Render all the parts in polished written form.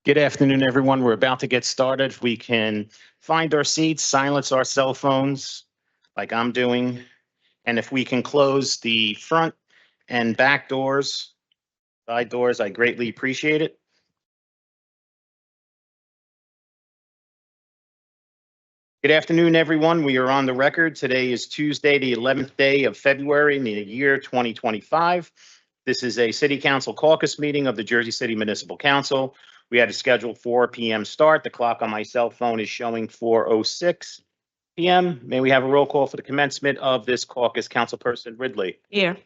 Good afternoon, everyone. We're about to get started. If we can find our seats, silence our cell phones like I'm doing. And if we can close the front and back doors, side doors, I greatly appreciate it. Good afternoon, everyone. We are on the record. Today is Tuesday, the 11th day of February in the year 2025. This is a City Council caucus meeting of the Jersey City Municipal Council. We had a scheduled 4 p.m. start. The clock on my cell phone is showing 4:06 p.m. May we have a roll call for the commencement of this caucus? Councilperson Ridley. Here.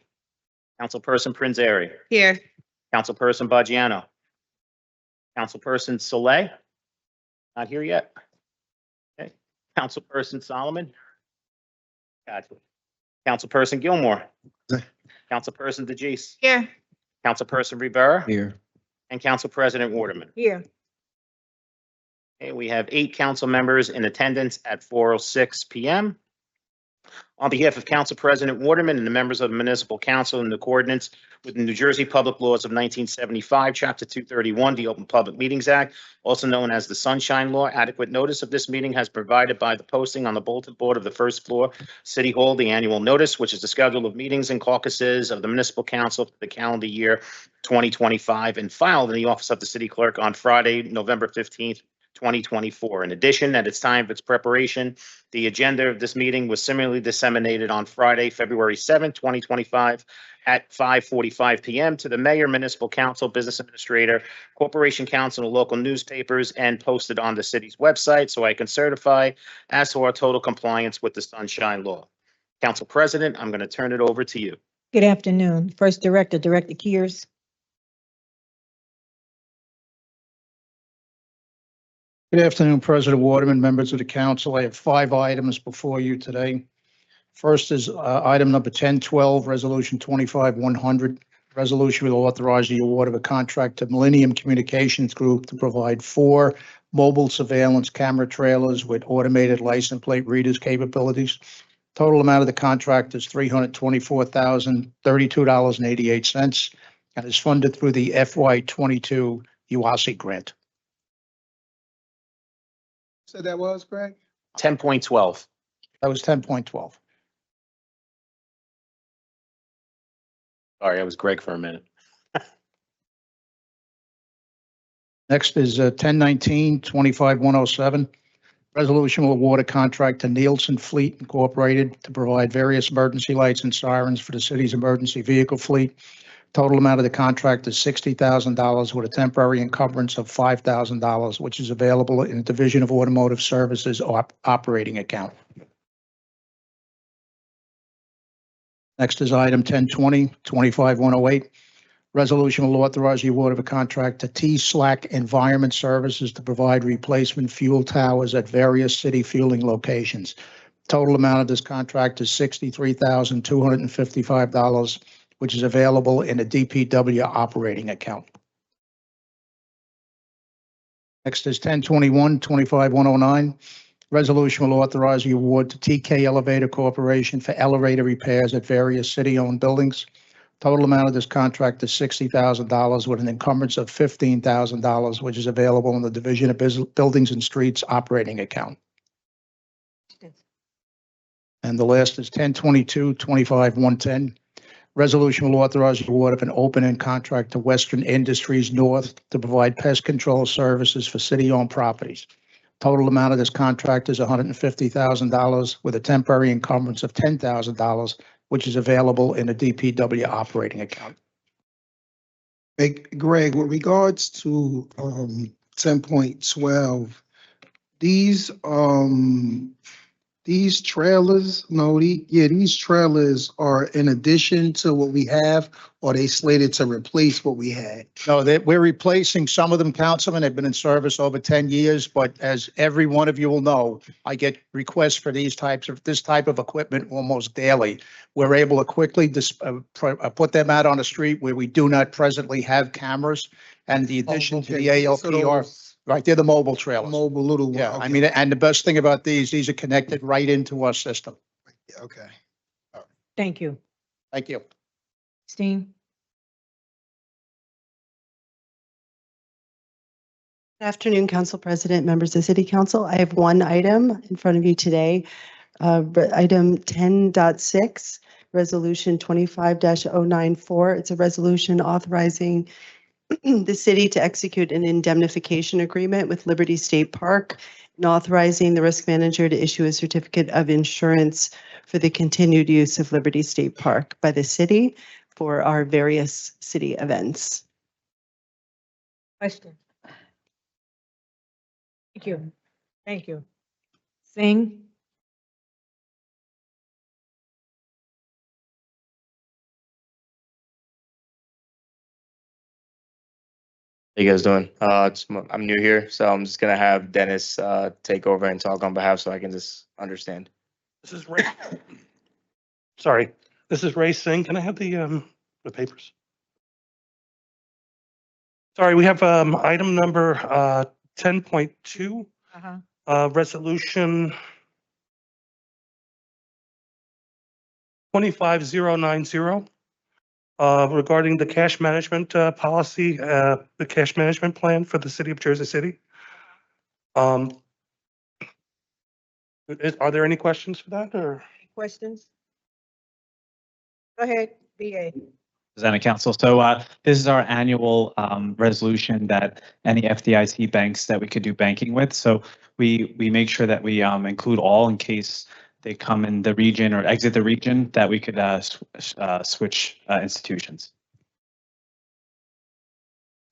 Councilperson Prinzary. Here. Councilperson Baggiano. Councilperson Soleil. Not here yet. Okay. Councilperson Solomon. Gotcha. Councilperson Gilmore. Councilperson DeGise. Here. Councilperson Rivera. Here. And Council President Waterman. Here. Okay, we have 8 council members in attendance at 4:06 p.m. On behalf of Council President Waterman and the members of the Municipal Council in accordance with the New Jersey Public Laws of 1975, Chapter 231, the Open Public Meetings Act, also known as the Sunshine Law, adequate notice of this meeting has provided by the posting on the bulletin board of the first floor, City Hall, the annual notice, which is the schedule of meetings and caucuses of the Municipal Council for the calendar year 2025, and filed in the office of the City Clerk on Friday, November 15th, 2024. In addition, at its time of its preparation, the agenda of this meeting was similarly disseminated on Friday, February 7th, 2025 at 5:45 p.m. to the Mayor, Municipal Council, Business Administrator, Corporation Council, and local newspapers, and posted on the city's website, so I can certify as to our total compliance with the Sunshine Law. Council President, I'm going to turn it over to you. Good afternoon. First Director, Director Kears. Good afternoon, President Waterman, members of the council. I have 5 items before you today. First is item number 1012, Resolution 25-100. Resolution will authorize the award of a contract to Millennium Communications Group to provide 4 mobile surveillance camera trailers with automated license plate readers capabilities. Total amount of the contract is $324,032.88 and is funded through the FY22 UASI grant. So that was, Greg? 10.12. That was 10.12. Sorry, I was Greg for a minute. Next is 1019, 25-107. Resolution will award a contract to Nielsen Fleet Incorporated to provide various emergency lights and sirens for the city's emergency vehicle fleet. Total amount of the contract is $60,000 with a temporary encumbrance of $5,000, which is available in the Division of Automotive Services operating account. Next is item 1020, 25-108. Resolution will authorize the award of a contract to T-Slack Environment Services to provide replacement fuel towers at various city fueling locations. Total amount of this contract is $63,255, which is available in a DPW operating account. Next is 1021, 25-109. Resolution will authorize the award to TK Elevator Corporation for elevator repairs at various city-owned buildings. Total amount of this contract is $60,000 with an encumbrance of $15,000, which is available in the Division of Buildings and Streets operating account. And the last is 1022, 25-110. Resolution will authorize the award of an open-end contract to Western Industries North to provide pest control services for city-owned properties. Total amount of this contract is $150,000 with a temporary encumbrance of $10,000, which is available in a DPW operating account. Hey, Greg, with regards to 10.12, these trailers, these trailers are in addition to what we have, or they slated to replace what we had? No, we're replacing some of them, Councilman. They've been in service over 10 years, but as every one of you will know, I get requests for this type of equipment almost daily. We're able to quickly put them out on the street where we do not presently have cameras, and the addition to the ALPR. Right, they're the mobile trailers. Mobile little one. Yeah, Okay. I mean, and the best thing about these are connected right into our system. Okay. Thank you. Thank you. Steen. Good afternoon, Council President, members of City Council. I have one item in front of you today. Item 10.6, Resolution 25-094. It's a resolution authorizing the city to execute an indemnification agreement with Liberty State Park and authorizing the risk manager to issue a certificate of insurance for the continued use of Liberty State Park by the city for our various city events. Question. Thank you. Thank you. Singh. How you guys doing? I'm new here, so I'm just gonna have Dennis take over and talk on behalf so I can just understand. This is Ray. Sorry, this is Ray Singh. Can I have the papers? Sorry, we have item number 10.2, resolution 25090 regarding the cash management policy, the cash management plan for the city of Jersey City. Are there any questions for that or? Questions? Go ahead, BA. Presenting council. So this is our annual resolution that any FDIC banks that we could do banking with. So we make sure that we include all in case they come in the region or exit the region, that we could switch institutions.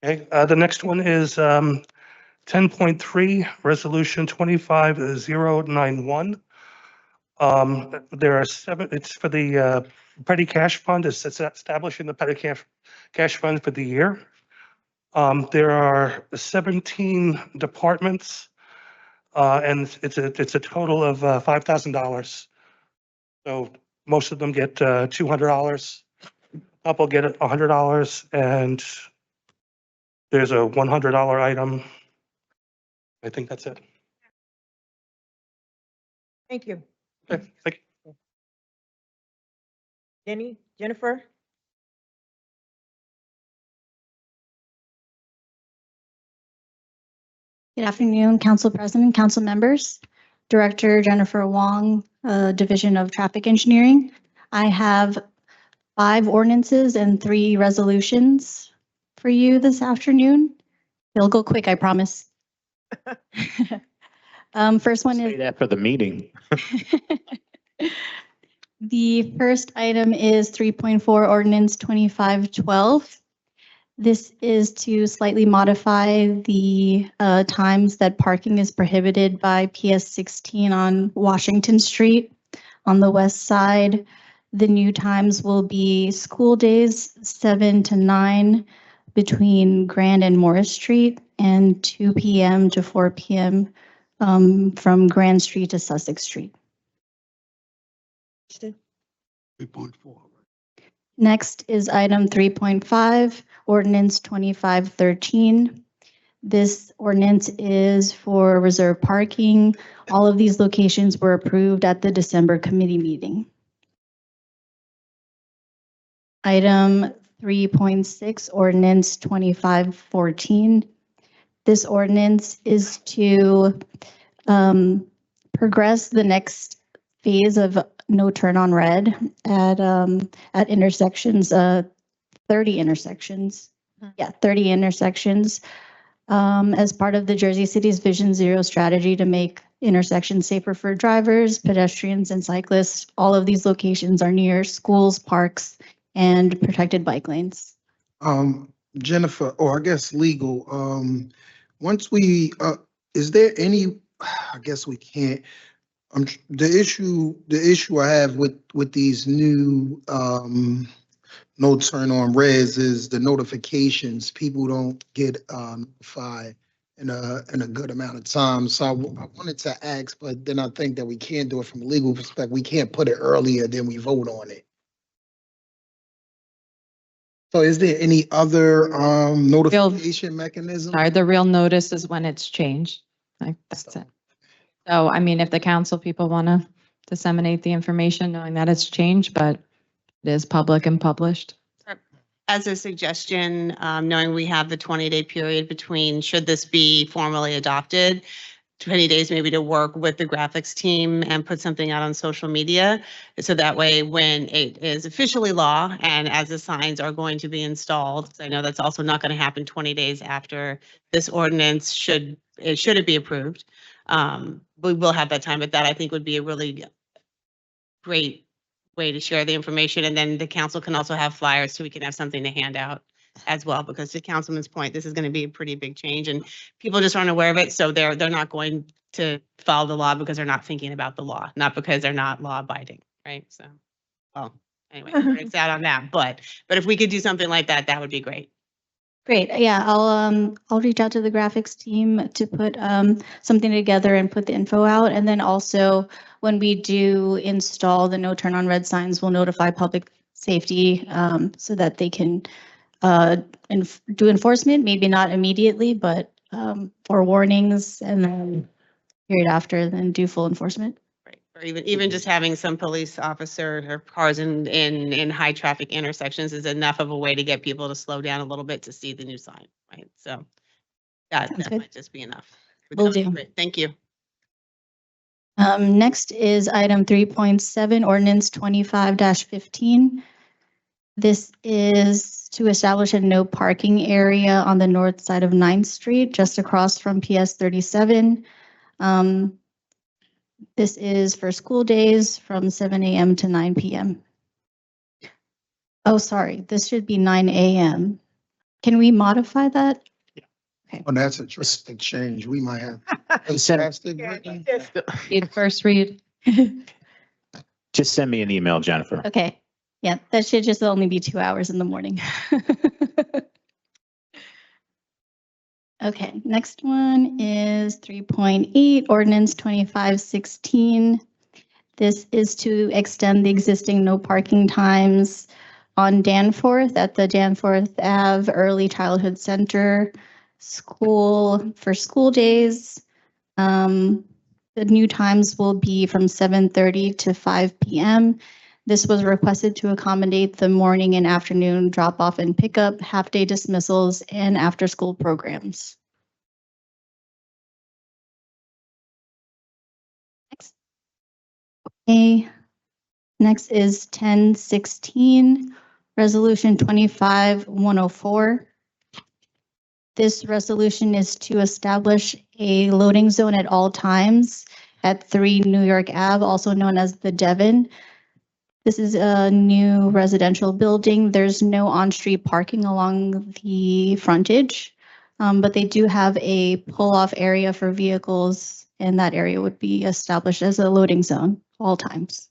Okay, the next one is 10.3, resolution 25091. There are 7, it's for the petty cash fund, it's establishing the petty cash fund for the year. There are 17 departments, and it's a total of $5,000. So most of them get $200, a couple get $100, and there's a $100 item. I think that's it. Thank you. Okay, thank you. Jennifer? Good afternoon, Council President, Council members. Director Jennifer Wong, Division of Traffic Engineering. I have 5 ordinances and 3 resolutions for you this afternoon. It'll go quick, I promise. First one is. Say that for the meeting. The first item is 3.4 Ordinance 2512. This is to slightly modify the times that parking is prohibited by PS 16 on Washington Street on the west side. The new times will be school days 7 to 9 between Grand and Morris Street, and 2 p.m. to 4 p.m. From Grand Street to Sussex Street. 3.4. Next is item 3.5, ordinance 2513. This ordinance is for reserved parking. All of these locations were approved at the December committee meeting. Item 3.6, ordinance 2514. This ordinance is to progress the next phase of no turn on red at intersections, 30 intersections. Yeah, 30 intersections as part of the Jersey City's Vision Zero strategy to make intersections safer for drivers, pedestrians, and cyclists. All of these locations are near schools, parks, and protected bike lanes. Jennifer, or I guess legal, once we, is there any, I guess we can't, the issue I have with these new, no turn on reds is the notifications. People don't get notified in a good amount of time. So I wanted to ask, but then I think that we can't do it from a legal perspective. We can't put it earlier than we vote on it. So is there any other notification mechanism? Sorry, the real notice is when it's changed. Like, that's it. So, I mean, if the council people want to disseminate the information knowing that it's changed, but it is public and published. as a suggestion, knowing we have the 20-day period between, should this be formally adopted, 20 days maybe to work with the graphics team and put something out on social media. So that way, when it is officially law and as the signs are going to be installed, 'cause I know that's also not going to happen 20 days after this ordinance should it be approved. We will have that time, but that I think would be a really great way to share the information. And then the council can also have flyers so we can have something to hand out as well, because to Councilman's point, this is going to be a pretty big change and people just aren't aware of it. So they're not going to follow the law because they're not thinking about the law, not because they're not law abiding, right? So, well, anyway, it's out on that. But if we could do something like that, that would be great. Great. Yeah, I'll reach out to the graphics team to put something together and put the info out. And then also when we do install the no turn on red signs, we'll notify public safety so that they can do enforcement, maybe not immediately, but for warnings and then period after, then do full enforcement. Right. Or even just having some police officer or cars in high traffic intersections is enough of a way to get people to slow down a little bit to see the new sign, right? So that good. might just be enough. But Will that would be do. great. Thank you. Next is item 3.7, ordinance 25-15. This is to establish a no parking area on the north side of 9th Street, just across from PS 37. This is for school days from 7 a.m. to 9 p.m. Oh, sorry, this should be 9 a.m. Can we modify that? Oh, that's a drastic change. We might have. Send- You'd first read. Just send me an email, Jennifer. Okay, yeah, that should just only be 2 hours in the morning. Okay, next one is 3.8, ordinance 25-16. This is to extend the existing no parking times on Danforth at the Danforth Ave Early Childhood Center School for school days. The new times will be from 7:30 to 5 p.m. This was requested to accommodate the morning and afternoon drop-off and pickup, half-day dismissals, and after-school programs. Okay. Next is 10-16, Resolution 25-104. This resolution is to establish a loading zone at all times at 3 New York Ave, also known as the Devon. This is a new residential building. There's no on-street parking along the frontage, but they do have a pull-off area for vehicles, and that area would be established as a loading zone all times.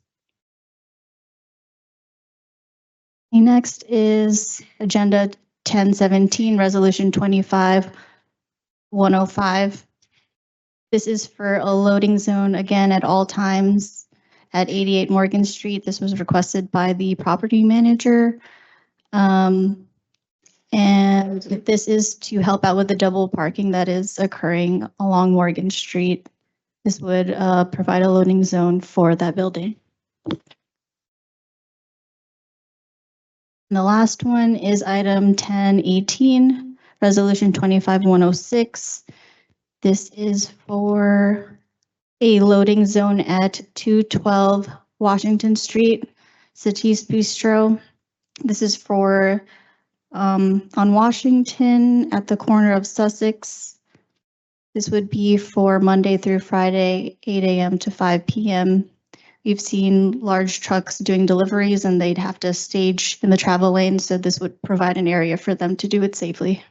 Okay, next is Agenda 10-17, Resolution 25-105. This is for a loading zone, again, at all times at 88 Morgan Street. This was requested by the property manager. And this is to help out with the double parking that is occurring along Morgan Street. This would provide a loading zone for that building. And the last one is item 10-18, Resolution 25-106. This is for a loading zone at 212 Washington Street, Satisse Bistro. This is for on Washington at the corner of Sussex. This would be for Monday through Friday, 8 a.m. to 5 p.m. We've seen large trucks doing deliveries and they'd have to stage in the travel lane, so this would provide an area for them to do it safely.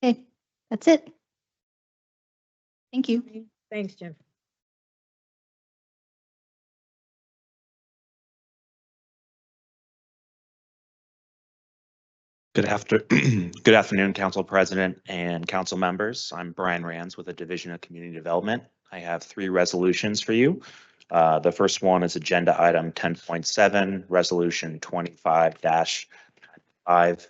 Okay, that's it. Thank you. Thanks, Jennifer. Good afternoon, Council President and council members. I'm Brian Rands with the Division of Community Development. I have 3 resolutions for you. The first one is agenda item 10.7, resolution 25-5.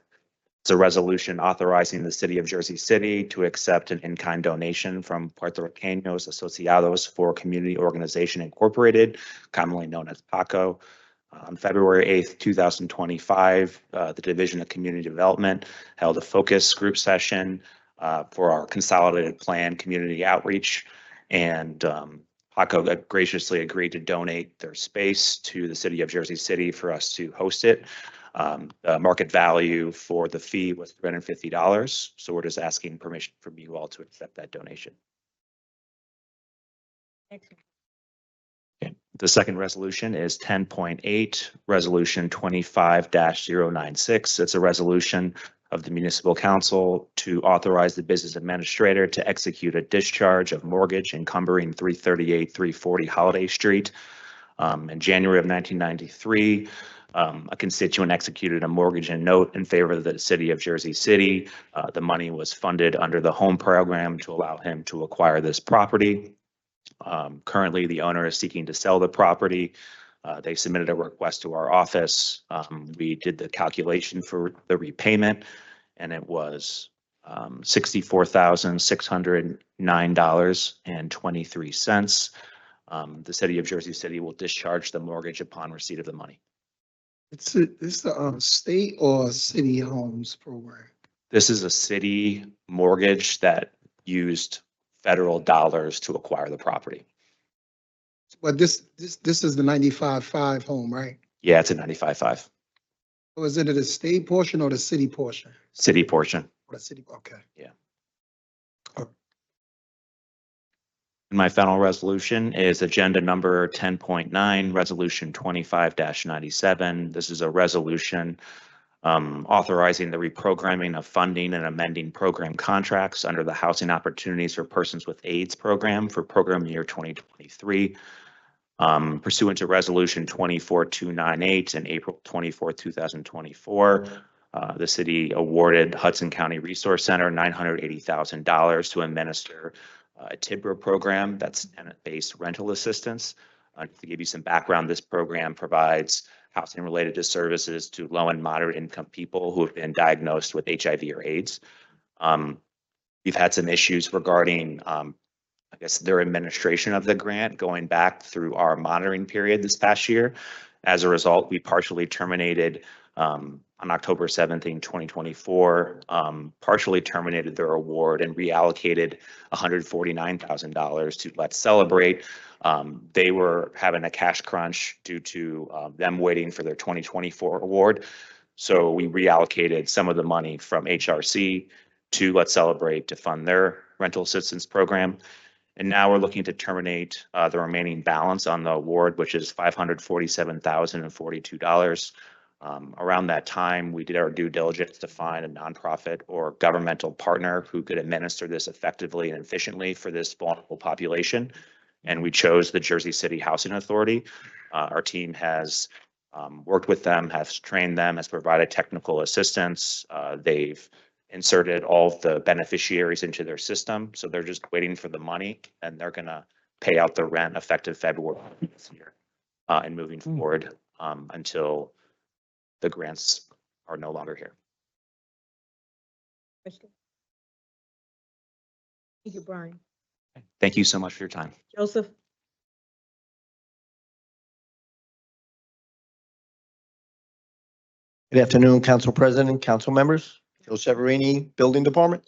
It's a resolution authorizing the city of Jersey City to accept an in-kind donation from Puertorriqueños Asociados for Community Organization Incorporated, commonly known as PACO. On February 8th, 2025, the Division of Community Development held a focus group session for our consolidated plan community outreach. And HACO graciously agreed to donate their space to the city of Jersey City for us to host it. The market value for the fee was $350. So we're just asking permission from you all to accept that donation. Excellent. Okay. The second resolution is 10.8, Resolution 25-096. It's a resolution of the Municipal Council to authorize the business administrator to execute a discharge of mortgage encumbering 338-340 Holiday Street. In January of 1993, a constituent executed a mortgage and note in favor of the city of Jersey City. The money was funded under the home program to allow him to acquire this property. Currently, the owner is seeking to sell the property. They submitted a request to our office. We did the calculation for the repayment, and it was $64,609.23. The city of Jersey City will discharge the mortgage upon receipt of the money. It's the state or city homes program. This is a city mortgage that used federal dollars to acquire the property. But this is the 95.5 home, right? Yeah, it's a 95.5 Or is it the state portion or the city portion? city portion. Or the city, okay. And my final resolution is agenda number 10.9, resolution 25-97. This is a resolution authorizing the reprogramming of funding and amending program contracts under the Housing Opportunities for Persons with AIDS program for program year 2023. Pursuant to resolution 24298 in April 24, 2024, the city awarded Hudson County Resource Center $980,000 to administer a TIBRA program, that's tenant-based rental assistance. To give you some background, this program provides housing related to services to low and moderate income people who have been diagnosed with HIV or AIDS. We've had some issues regarding, I guess, their administration of the grant going back through our monitoring period this past year. As a result, we partially terminated on October 17, 2024, partially terminated their award and reallocated $149,000 to Let's Celebrate. They were having a cash crunch due to them waiting for their 2024 award. So we reallocated some of the money from HRC to Let's Celebrate to fund their rental assistance program. And now we're looking to terminate the remaining balance on the award, which is $547,042. Around that time, we did our due diligence to find a nonprofit or governmental partner who could administer this effectively and efficiently for this vulnerable population. And we chose the Jersey City Housing Authority. Our team has worked with them, has trained them, has provided technical assistance. They've inserted all of the beneficiaries into their system. So they're just waiting for the money, and they're going to pay out the rent effective February this year and moving forward until the grants are no longer here. Thank you, Brian. Thank you so much for your time. Joseph? Good afternoon, Council President, council members. Joe Severini, Building Department.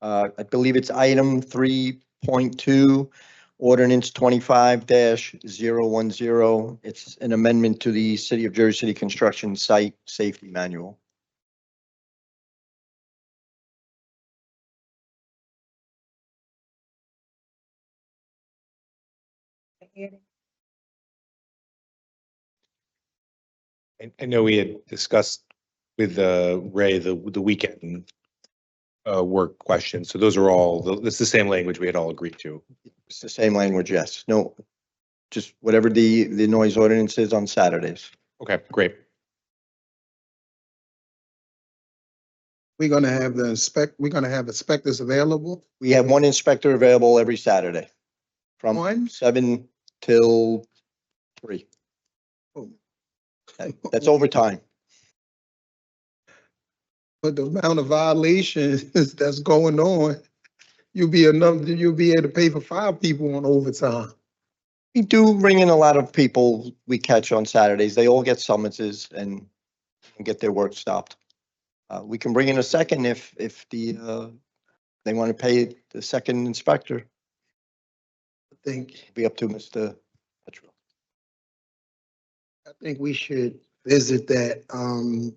I believe it's item 3.2, ordinance 25-010. It's an amendment to the City of Jersey City Construction Site Safety Manual. I know we had discussed with Ray the weekend work question. So those are all, it's the same language we had all agreed to. It's the same language, yes. No, just whatever the noise ordinance is on Saturdays. Okay, great. We're gonna have inspectors available. We have one inspector available every Saturday from One? 7 till 3. That's overtime. But the amount of violations that's going on, you'll be able to pay for 5 people on overtime. We do bring in a lot of people we catch on Saturdays. They all get summonses and get their work stopped. We can bring in a second if they want to pay the second inspector. I think, Be up to Mr. Petro. I think we should visit that,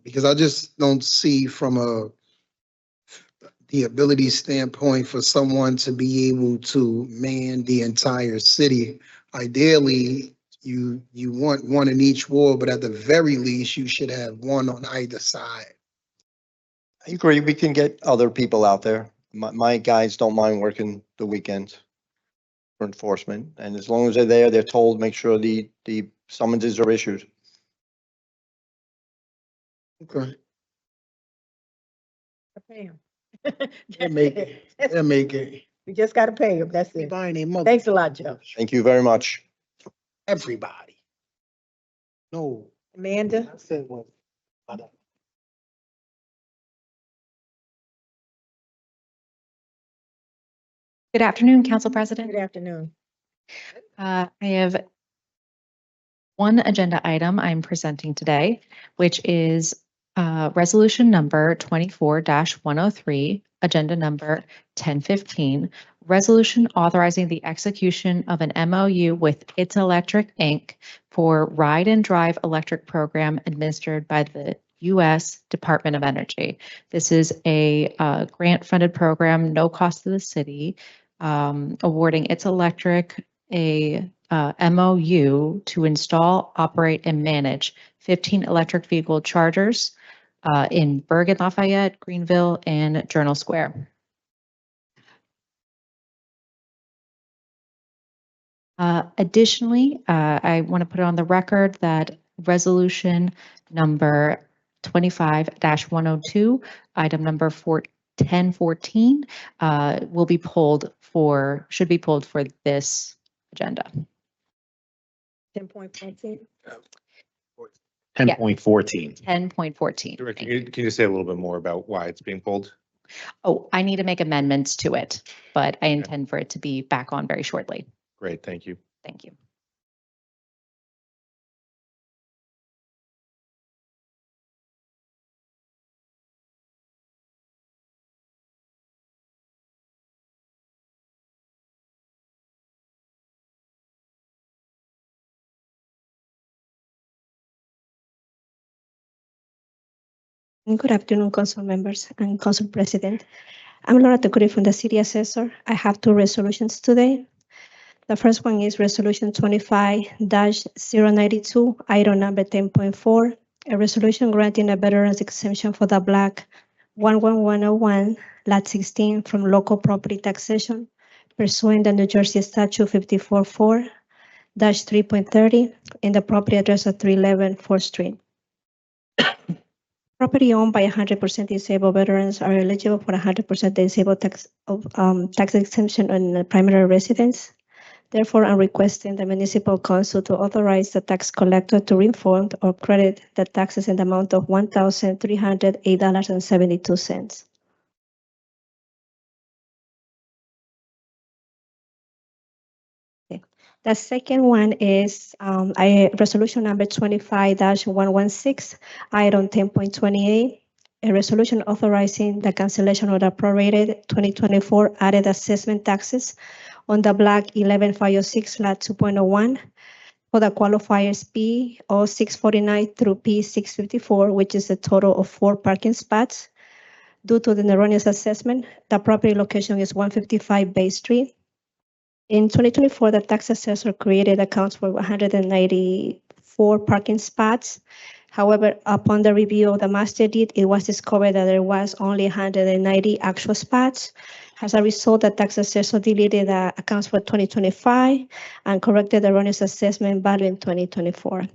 because I just don't see from the ability standpoint for someone to be able to man the entire city. Ideally, you want one in each ward, but at the very least, you should have one on either side. I agree, we can get other people out there. My guys don't mind working the weekends for enforcement, and as long as they're there, they're told, make sure the summonses are issued. Okay. Pay 'em. They'll make it. They'll make it. We just gotta pay them, that's Be it. buying their mother. Thanks a lot, Joe. Thank you very much. Everybody. No. Amanda? I said what? Good afternoon, Council President. Good afternoon. I have one agenda item I'm presenting today, which is resolution number 24-103, agenda number 1015, resolution authorizing the execution of an MOU with It's Electric, Inc. for Ride and Drive Electric Program administered by the U.S. Department of Energy. This is a grant-funded program, no cost to the city, awarding It's Electric a MOU to install, operate, and manage 15 electric vehicle chargers in Bergen, Lafayette, Greenville, and Journal Square. Additionally, I want to put it on the record that resolution number 25-102, item number 1014, should be pulled for this agenda. 10.14. 10.14. 10.14. Director, can you say a little bit more about why it's being pulled? Oh, I need to make amendments to it, but I intend for it to be back on very shortly. Great, thank you. Thank you. Good afternoon, council members and council president. I'm Laura Tecuri from the city assessor. I have two resolutions today. The first one is resolution 25-092, item number 10.4, a resolution granting a veteran's exemption for the block 11101, lot 16 from local property taxation pursuant the New Jersey statute 54-4-3.30 in the property address of 311 4th Street. Property owned by 100% disabled veterans are eligible for 100% disabled tax exemption on the primary residence. Therefore, I'm requesting the municipal council to authorize the tax collector to refund or credit the taxes in the amount of $1,308.72. The second one is resolution number 25-116, item 10.28, a resolution authorizing the cancellation of the prorated 2024 added assessment taxes on the block 11506 lot 2.01 for the qualifiers P0649 through P654, which is a total of 4 parking spots. Due to the erroneous assessment, the property location is 155 Bay Street. In 2024, the tax assessor created accounts for 194 parking spots. However, upon the review of the master deed, it was discovered that there was only 190 actual spots. As a result, the tax assessor deleted the accounts for 2025 and corrected the erroneous assessment value in 2024.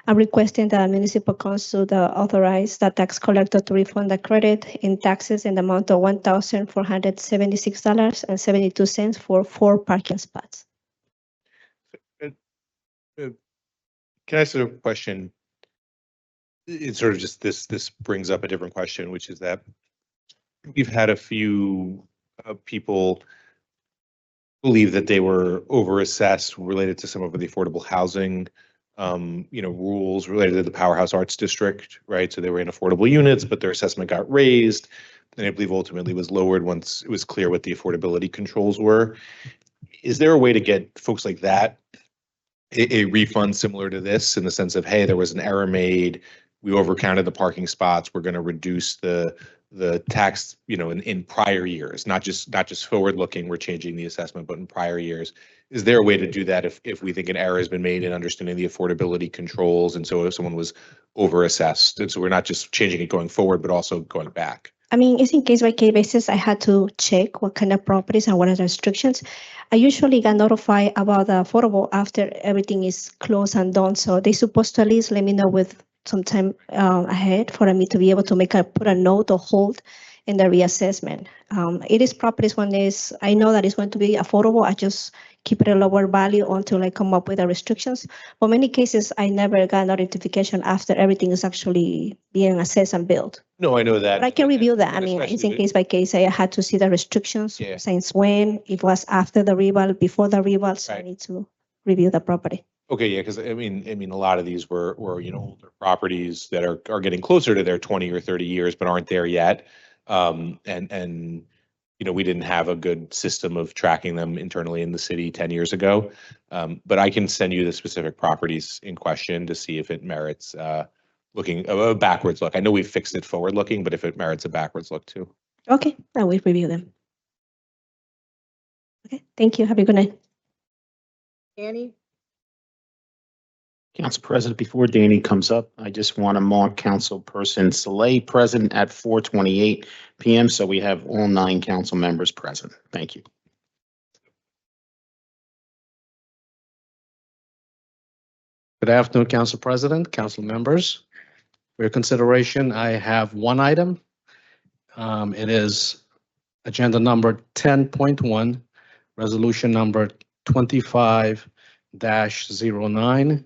I'm requesting the municipal council to authorize the tax collector to refund the credit in taxes in the amount of $1,476.72 for 4 parking spots. Can I ask a question? It's sort of just this brings up a different question, which is that we've had a few people believe that they were overassessed related to some of the affordable housing, rules related to the Powerhouse Arts District, right? So they were in affordable units, but their assessment got raised. And I believe ultimately was lowered once it was clear what the affordability controls were. Is there a way to get folks like that a refund similar to this, in the sense of, hey, there was an error made, we overcounted the parking spots, we're going to reduce the tax, in prior years, not just forward looking, we're changing the assessment, but in prior years. Is there a way to do that if we think an error has been made in understanding the affordability controls, and so if someone was overassessed, and so we're not just changing it going forward, but also going back? I mean, it's in case by case basis. I had to check what kind of properties and what are the restrictions. I usually get notified about the affordable after everything is closed and done. So they supposed to at least let me know with some time ahead for me to be able to put a note or hold in the reassessment. It is properties when I know that it's going to be affordable. I just keep it a lower value until I come up with the restrictions. For many cases, I never got notification after everything is actually being assessed and built. No, I know that. But I can review that. I and mean, it's especially in case by case. I had to see the restrictions Yeah. since when, it was after the reval, before the reval, so I Right. need to review the property. Okay, yeah, because I mean, a lot of these were older properties that are getting closer to their 20 or 30 years, but aren't there yet. And we didn't have a good system of tracking them internally in the city 10 years ago. But I can send you the specific properties in question to see if it merits looking a backwards look. I know we've fixed it forward looking, but if it merits a backwards look too. Okay, I will review them. Okay, thank you. Have a good night. Danny? Council President, before Danny comes up, I just want to mark Councilperson Saleh present at 4:28 PM. So we have all 9 council members present. Thank you. Good afternoon, Council President, council members. For your consideration, I have one item. It is agenda number 10.1, resolution number 25-09.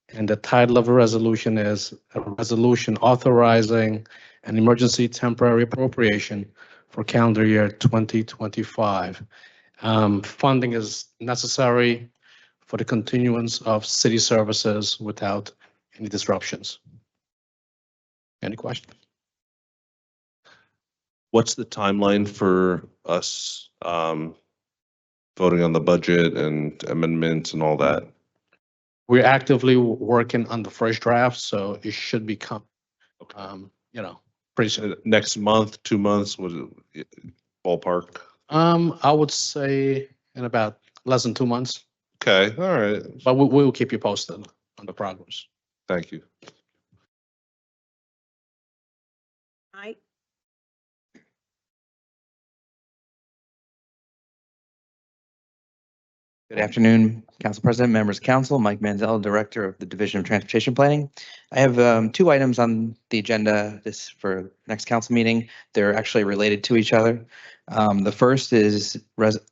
And the title of the resolution is a resolution authorizing an emergency temporary appropriation for calendar year 2025. Funding is necessary for the continuance of city services without any disruptions. Any questions? What's the timeline for us voting on the budget and amendments and all that? We're actively working on the first draft, so it should become, pretty soon. Next month, 2 months, what is it, ballpark? I would say in about less than 2 months, Okay, all right, but we will keep you posted on the progress. thank you. Mike? Good afternoon, Council President, members of council. Mike Manzel, Director of the Division of Transportation Planning. I have 2 items on the agenda this for next council meeting. They're actually related to each other. The first is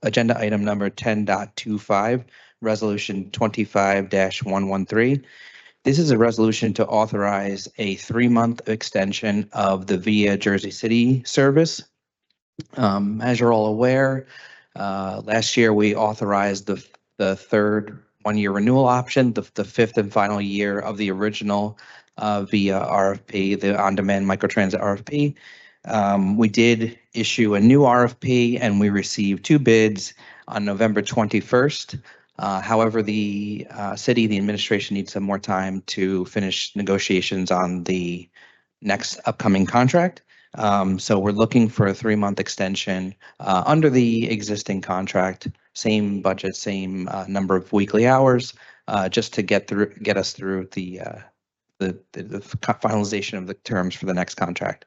agenda item number 10.25, resolution 25-113. This is a resolution to authorize a 3-month extension of the Via Jersey City service. As you're all aware, last year, we authorized the third one-year renewal option, the 5th and final year of the original via RFP, the on-demand microtransit RFP. We did issue a new RFP and we received 2 bids on November 21st. However, the city, the administration needs some more time to finish negotiations on the next upcoming contract. So we're looking for a 3-month extension under the existing contract, same budget, same number of weekly hours, just to get us through the finalization of the terms for the next contract.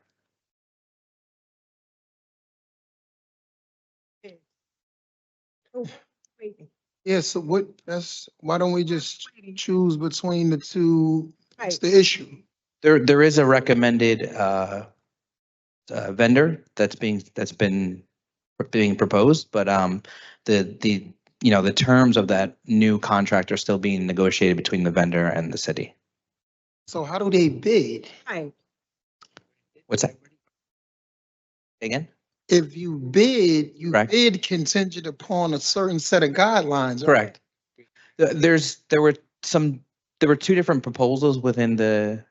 Yeah, so why don't we just choose between the two? What's the issue? There is a recommended vendor that's been proposed, but the terms of that new contract are still being negotiated between the vendor and the city. So how do they bid? Right. What's that? Again? if you bid, you Correct. bid contingent upon a certain set of guidelines. right? Correct. There were two different proposals there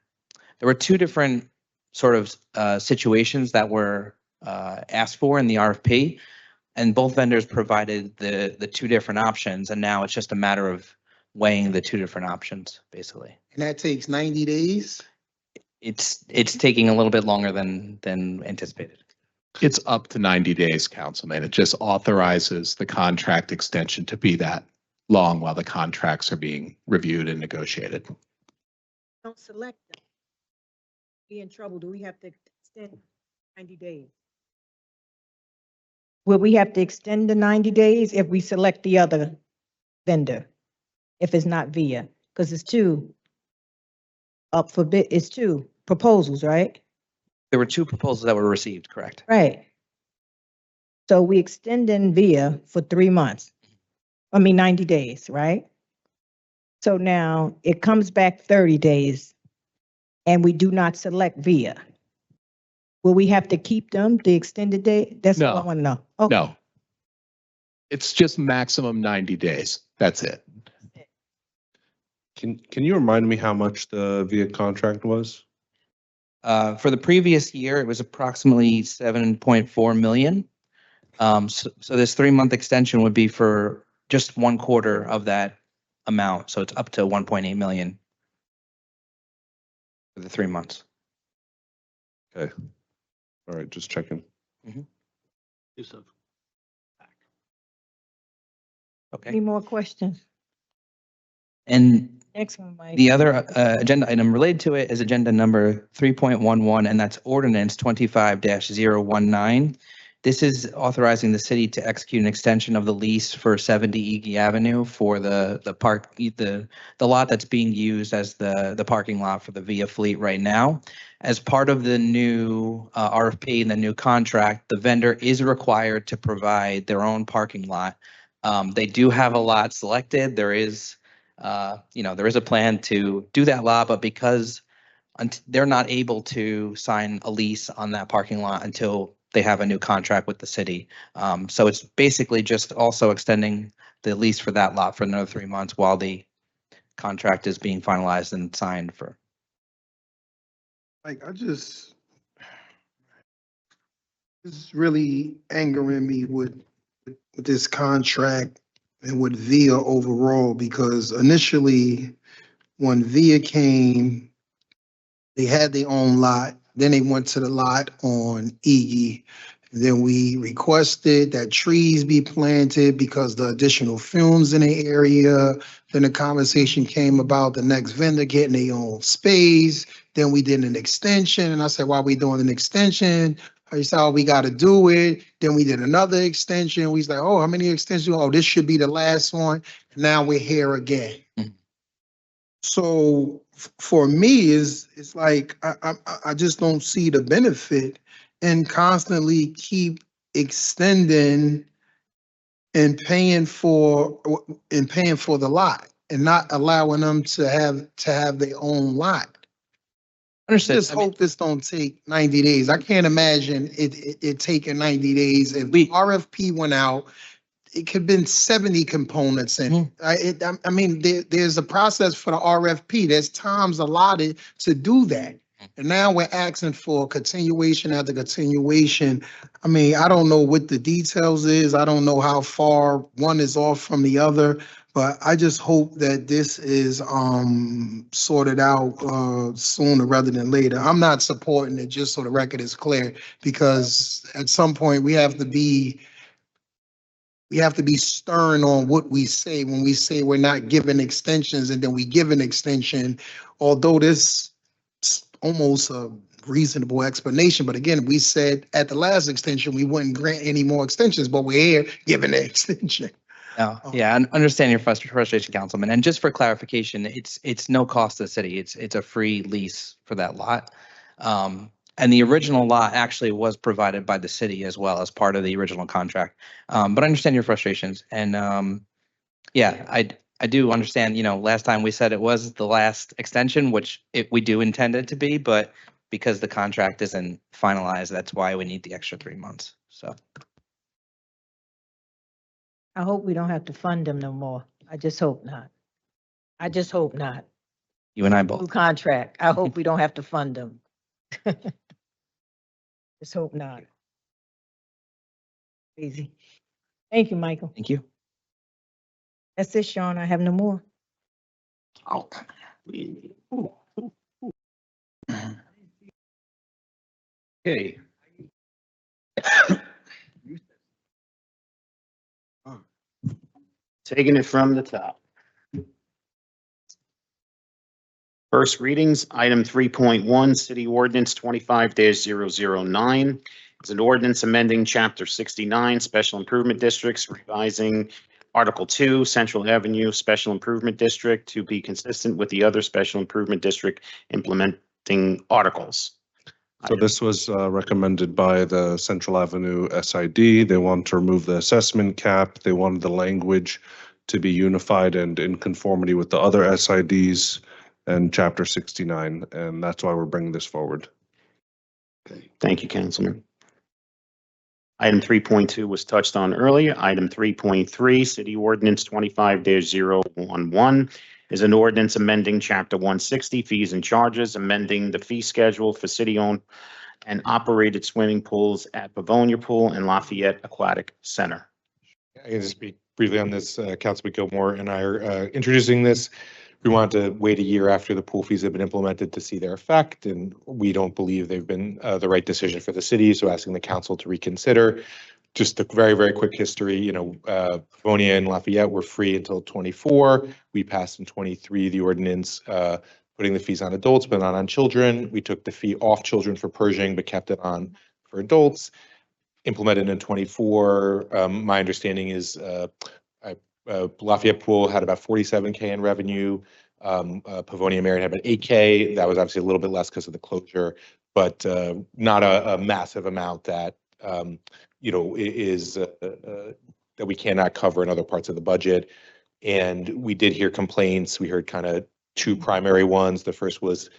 were two different sort of situations that were asked for in the RFP. And both vendors provided the two different options, and now it's just a matter of weighing the two different options, basically. And that takes 90 days. It's taking a little bit longer than anticipated. It's up to 90 days, Councilman. It just authorizes the contract extension to be that long while the contracts are being reviewed and negotiated. Don't select them. Be in trouble. Do we have to extend 90 days? Will we have to extend the 90 days if we select the other vendor? If it's not via, because it's two up for bid, it's two proposals, right? There were two proposals that were received, correct? Right. So we extending via for 3 months. 90 days, right? So now it comes back 30 days and we do not select via. Will we have to keep them the extended date? That's what I No. want to know. Okay. No. It's just maximum 90 days. That's it. Can you remind me how much the VIA contract was? For the previous year, it was approximately 7.4 million. So this 3-month extension would be for just 1/4 of that amount. So it's up to 1.8 million for the 3 months. Okay. All right, just checking. Okay. Any more questions? And Next one, Mike. the other agenda item related to it is agenda number 3.11, and that's ordinance 25-019. This is authorizing the city to execute an extension of the lease for 70 Igi Avenue for the lot that's being used as the parking lot for the Via fleet right now. As part of the new RFP and the new contract, the vendor is required to provide their own parking lot. They do have a lot selected. There is a plan to do that lot, but because they're not able to sign a lease on that parking lot until they have a new contract with the city. So it's basically just also extending the lease for that lot for another 3 months while the contract is being finalized and signed for. Like, this is really angering me with this contract and with VIA overall, because initially when VIA came, they had their own lot. Then they went to the lot on Iggy. Then we requested that trees be planted because the additional fumes in the area. Then the conversation came about the next vendor getting their own space. Then we did an extension, and I said, why are we doing an extension? I said, oh, we got to do it. Then we did another extension. We was like, oh, how many extensions? Oh, this should be the last one. Now we're here again. So for me, it's like I just don't see the benefit and constantly keep extending and paying for the lot and not allowing them to have their own lot. Understood. Just hope this don't take 90 days. I can't imagine it taking 90 days. If RFP went out, it could have been 70 components in it. There's a process for the RFP. There's times allotted to do that. And now we're asking for continuation after continuation. I don't know what the details is. I don't know how far one is off from the other, but I just hope that this is sorted out sooner rather than later. I'm not supporting it, just so the record is clear, because at some point we have to be stern on what we say when we say we're not giving extensions and then we give an extension, although this is almost a reasonable explanation. But again, we said at the last extension, we wouldn't grant any more extensions, but we're here giving the extension. No, yeah, I understand your frustration, Councilman. And just for clarification, it's no cost to the city. It's a free lease for that lot. And the original lot actually was provided by the city as well as part of the original contract. But I understand your frustrations. And yeah, I do understand, last time we said it was the last extension, which we do intend it to be, but because the contract isn't finalized, that's why we need the extra 3 months. So I hope we don't have to fund them no more. I just hope not. I just hope not. you and I New both. contract. I hope we don't have to fund them. Just hope not. Easy. Thank you, Michael. Thank you. That's it, Sean. I have no more. Okay. Taking it from the top. First readings, item 3.1, City Ordinance 25-009. It's an ordinance amending Chapter 69, Special Improvement Districts, revising Article 2, Central Avenue Special Improvement District to be consistent with the other Special Improvement District implementing articles. So this was recommended by the Central Avenue SID. They want to remove the assessment cap. They wanted the language to be unified and in conformity with the other SIDs and Chapter 69, and that's why we're bringing this forward. Thank you, Councilman. Item 3.2 was touched on earlier. Item 3.3, City Ordinance 25-011 is an ordinance amending Chapter 160, Fees and Charges, amending the fee schedule for city-owned and operated swimming pools at Pavonia Pool and Lafayette Aquatic Center. I can just speak briefly on this. Councilman Gilmore and I are introducing this. We want to wait a year after the pool fees have been implemented to see their effect, and we don't believe they've been the right decision for the city, so asking the council to reconsider. Just a very, very quick history, Pavonia and Lafayette were free until 24. We passed in 23 the ordinance putting the fees on adults, but not on children. We took the fee off children for Pershing, but kept it on for adults. Implemented in 24. My understanding is Lafayette Pool had about 47K in revenue. Pavonia Marion had about 8K. That was obviously a little bit less because of the closure, but not a massive amount that is that we cannot cover in other parts of the budget. And we did hear complaints. We heard kind of two primary ones. The first was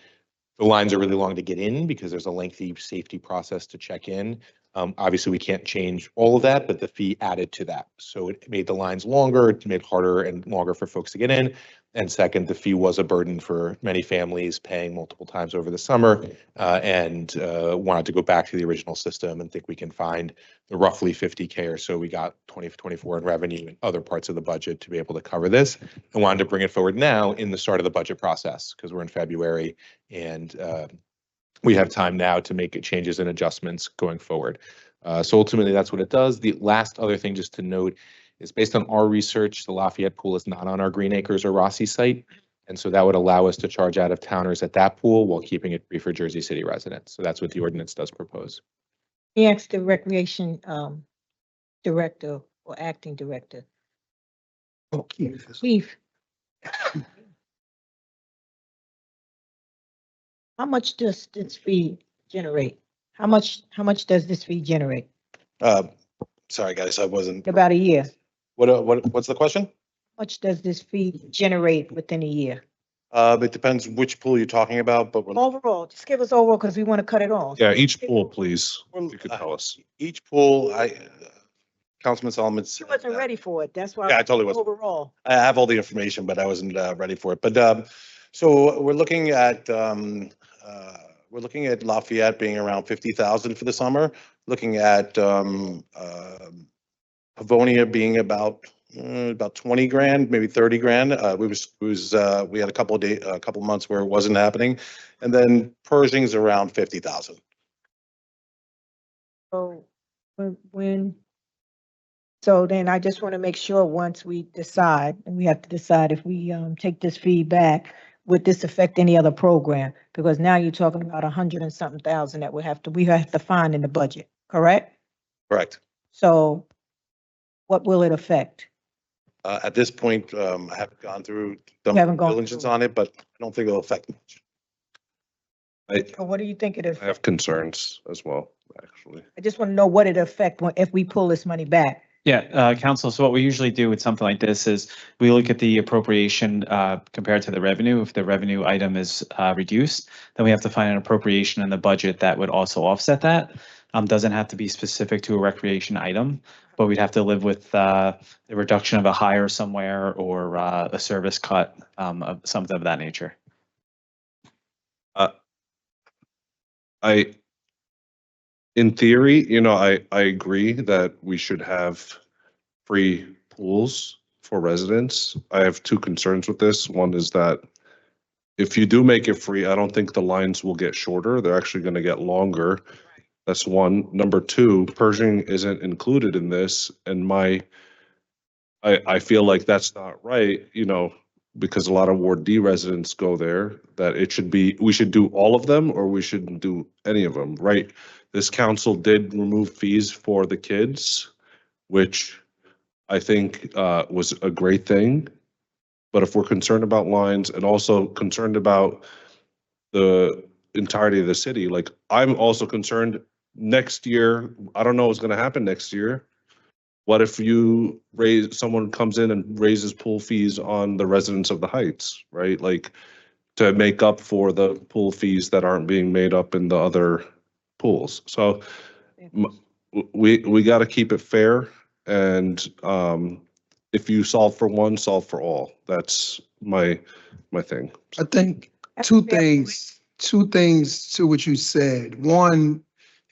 the lines are really long to get in because there's a lengthy safety process to check in. Obviously, we can't change all of that, but the fee added to that. So it made the lines longer, it made harder and longer for folks to get in. And second, the fee was a burden for many families paying multiple times over the summer and wanted to go back to the original system and think we can find the roughly 50K or so we got 2024 in revenue in other parts of the budget to be able to cover this. And wanted to bring it forward now in the start of the budget process because we're in February and we have time now to make changes and adjustments going forward. So ultimately, that's what it does. The last other thing just to note is based on our research, the Lafayette Pool is not on our Green Acres or Rossi site. And so that would allow us to charge out of towners at that pool while keeping it free for Jersey City residents. So that's what the ordinance does propose. He asked the recreation director or acting director. Oh, Keith. Keith. How much does this fee generate? How much does this fee generate? Sorry, guys, I wasn't. About a year. What's the question? How much does this fee generate within a year? It depends which pool you're talking about, but Overall, just give us overall because we want to cut it off. Yeah, each pool, please, if you could tell us. each pool, Councilman Solomon's. She wasn't ready for it. That's why. Yeah, I totally was. Overall. I have all the information, but I wasn't ready for it. But so we're looking at Lafayette being around 50,000 for the summer. Looking at Pavonia being about 20 grand, maybe 30 grand. We had a couple months where it wasn't happening, and then Pershing's around 50,000. So so then I just want to make sure once we decide, and we have to decide if we take this fee back, would this affect any other program? Because now you're talking about 100 and something thousand that we have to find in the budget, correct? Correct. So what will it affect? At this point, I haven't gone through You haven't gone diligence on it, but I don't think it'll affect much. So what do you think it I affect? have concerns as well, actually. I just want to know what it affect if we pull this money back. Yeah, council, so what we usually do with something like this is we look at the appropriation compared to the revenue. If the revenue item is reduced, then we have to find an appropriation in the budget that would also offset that. Doesn't have to be specific to a recreation item, but we'd have to live with the reduction of a hire somewhere or a service cut of something of that nature. In theory, I agree that we should have free pools for residents. I have two concerns with this. One is that if you do make it free, I don't think the lines will get shorter. They're actually going to get longer. That's one. Number two, Pershing isn't included in this, and I feel like that's not right, because a lot of Ward D residents go there, that we should do all of them or we shouldn't do any of them, right? This council did remove fees for the kids, which I think was a great thing. But if we're concerned about lines and also concerned about the entirety of the city, like I'm also concerned next year, I don't know what's going to happen next year. What if someone comes in and raises pool fees on the residents of the Heights, right? Like to make up for the pool fees that aren't being made up in the other pools. So we got to keep it fair. And if you solve for one, solve for all. That's my thing. I think two things to what you said. One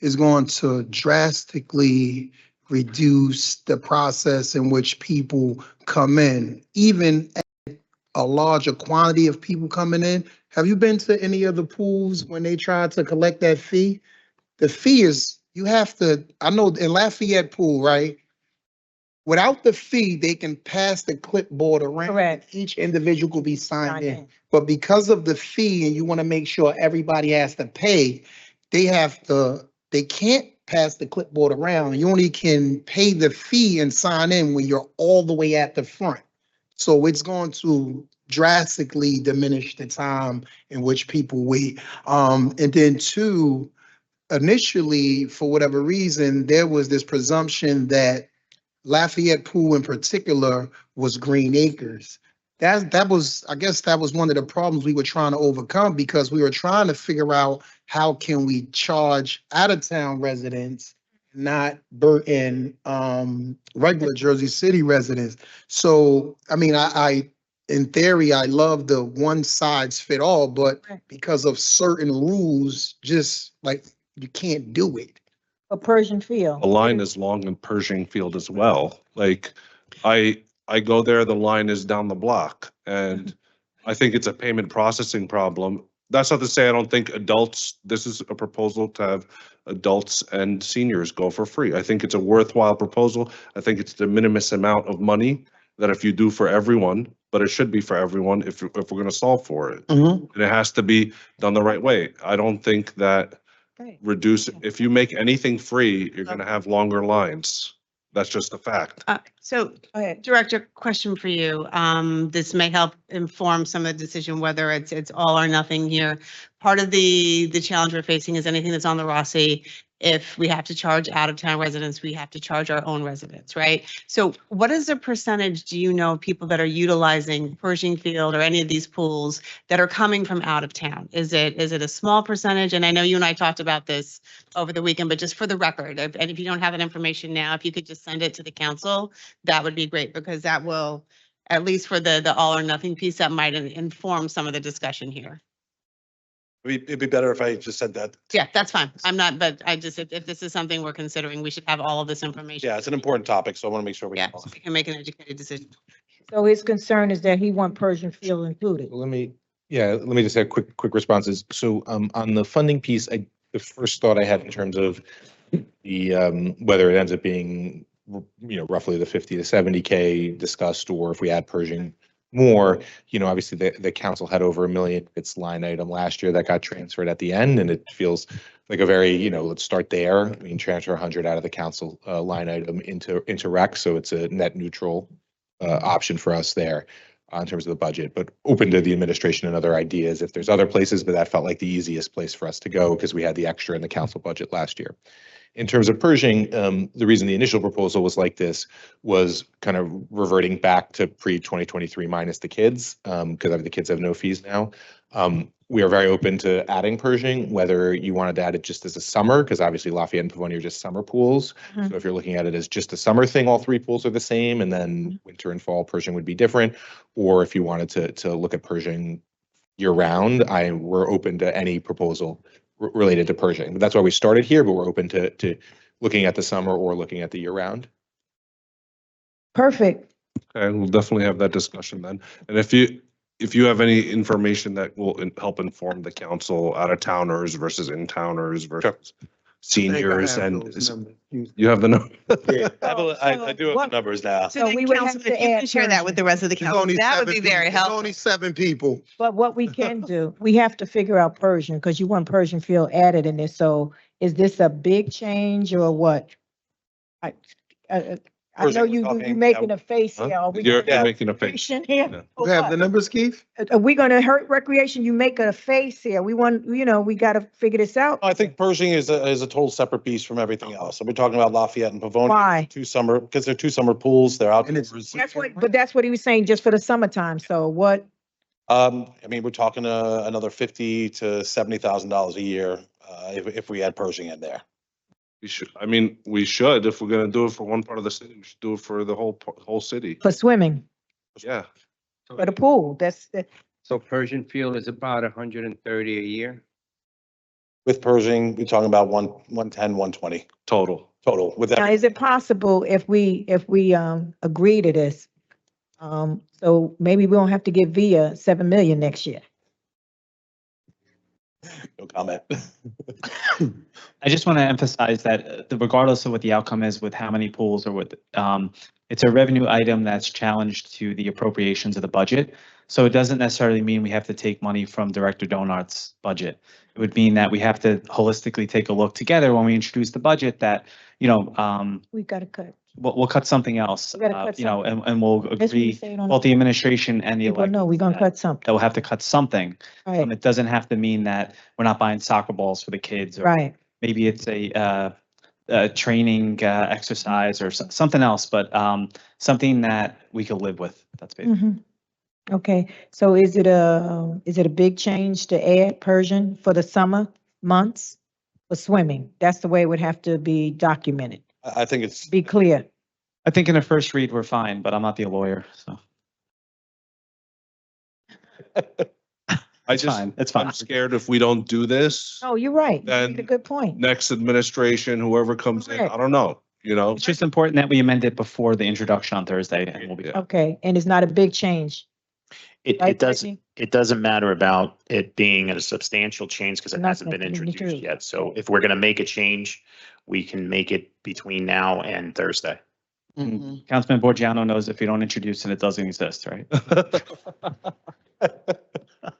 is going to drastically reduce the process in which people come in, even at a larger quantity of people coming in. Have you been to any of the pools when they try to collect that fee? The fee is, I know in Lafayette Pool, right? Without the fee, they can pass the clipboard around. Correct. Each individual will be signed in. But because of the fee and you want to make sure everybody has to pay, they can't pass the clipboard around. You only can pay the fee and sign in when you're all the way at the front. So it's going to drastically diminish the time in which people wait. And then two, initially, for whatever reason, there was this presumption that Lafayette Pool in particular was Green Acres. I guess that was one of the problems we were trying to overcome, because we were trying to figure out how can we charge out-of-town residents, not Burton, regular Jersey City residents. So, I mean, I in theory, I love the one size fit all, but because of certain rules, just like you can't do it. A Persian Field. The line is long in Pershing Field as well. Like I go there, the line is down the block, and I think it's a payment processing problem. That's not to say I don't think this is a proposal to have adults and seniors go for free. I think it's a worthwhile proposal. I think it's the minimus amount of money that if you do for everyone, but it should be for everyone if we're going to solve for it. And it has to be done the right way. I don't think that if you make anything free, you're going to have longer lines. That's just a fact. So, Director, question for you. This may help inform some of the decision whether it's all or nothing here. Part of the challenge we're facing is anything that's on the Rossi. If we have to charge out-of-town residents, we have to charge our own residents, right? So what is the percentage, do you know, of people that are utilizing Pershing Field or any of these pools that are coming from out of town? Is it a small percentage? And I know you and I talked about this over the weekend, but just for the record, and if you don't have that information now, if you could just send it to the council, that would be great, because that will, at least for the all or nothing piece, that might inform some of the discussion here. It'd be better if I just said that. Yeah, that's fine. I'm not, but I just, if this is something we're considering, we should have all of this information. Yeah, it's an important topic, so I want to make sure we. Yeah, so we can make an educated decision. So his concern is that he want Persian Field included. Let me just have quick responses. So on the funding piece, the first thought I had in terms of the whether it ends up being roughly the 50 to 70K discussed, or if we add Pershing more, obviously the council had over $1 million its line item last year that got transferred at the end, and it feels like a very, let's start there. We can transfer 100 out of the council line item into rec, so it's a net neutral option for us there in terms of the budget, but open to the administration and other ideas if there's other places, but that felt like the easiest place for us to go because we had the extra in the council budget last year. In terms of Pershing, the reason the initial proposal was like this was kind of reverting back to pre-2023 minus the kids, because the kids have no fees now. We are very open to adding Pershing, whether you wanted to add it just as a summer, because obviously Lafayette and Pavonia are just summer pools. So if you're looking at it as just a summer thing, all three pools are the same, and then winter and fall Pershing would be different. Or if you wanted to look at Pershing year round, we're open to any proposal related to Pershing. But that's why we started here, but we're open to looking at the summer or looking at the year round. Perfect. Okay, we'll definitely have that discussion then. And if you have any information that will help inform the council, out of towners versus in towners versus seniors, and you have the number. Yeah, I do have the numbers now. So we would have Councilman, to if you add can share that with the rest of the There's council, only that would 7 be very people. There's helpful. only 7 people. But what we can do, we have to figure out Persian, because you want Persian field added in this. So is this a big change or what? I Persian, know we're you talking, making yeah. a face here. Are we You're gonna have making a face. recreation here? Yeah. Or You have what? the numbers, Keith? Are we gonna hurt recreation? You make a face here. We want, we gotta figure this out. I think Pershing is a total separate beast from everything else. So we're talking about Lafayette and Pavonia. Why? Because they're 2 summer pools, they're And it's- outdoors. That's what he was saying, just for the summertime. So what? We're talking another $50,000 to $70,000 a year, if we add Pershing in there. We should, if we're gonna do it for one part of the city, we should do it for the whole city. For swimming, Yeah. for the pool. So Persian Field is about 130 a year? With Pershing, we're talking about 110, 120 Total. with Now, that. is it possible if we agree to this? So maybe we don't have to give VIA 7 million next year. No comment. I just want to emphasize that regardless of what the outcome is with how many pools or what, it's a revenue item that's challenged to the appropriations of the budget. So it doesn't necessarily mean we have to take money from Director Donart's budget. It would mean that we have to holistically take a look together when we introduce the budget that, We've got to cut. we'll cut something else, We gotta cut and we'll That's what you agree, say on- both the administration and the People elected. know we're gonna cut something. That we'll have to cut something. Right, It doesn't have to mean that we're not buying soccer balls for the kids. Or right. maybe it's a training exercise or something else, but something that we could live with. That's basically. Mhm. Okay, so is it a big change to add Persian for the summer months for swimming? That's the way it would have to be documented. I think it's, Be clear. I think in a first read, we're fine, but I'm not the lawyer, so. It's fine. I'm scared if we don't do this, Oh, you're right. You Then- made a good point. next administration, whoever comes in, Correct. I don't know, It's just important that we amend it before the introduction on Thursday, and we'll be. Okay, and it's not a big change. Right, It doesn't, it doesn't matter about it being a substantial change because it hasn't been Nothing, introduced true. yet. So if we're going to make a change, we can make it between now and Thursday. Councilman Borgiano knows if you don't introduce it, it doesn't exist, right?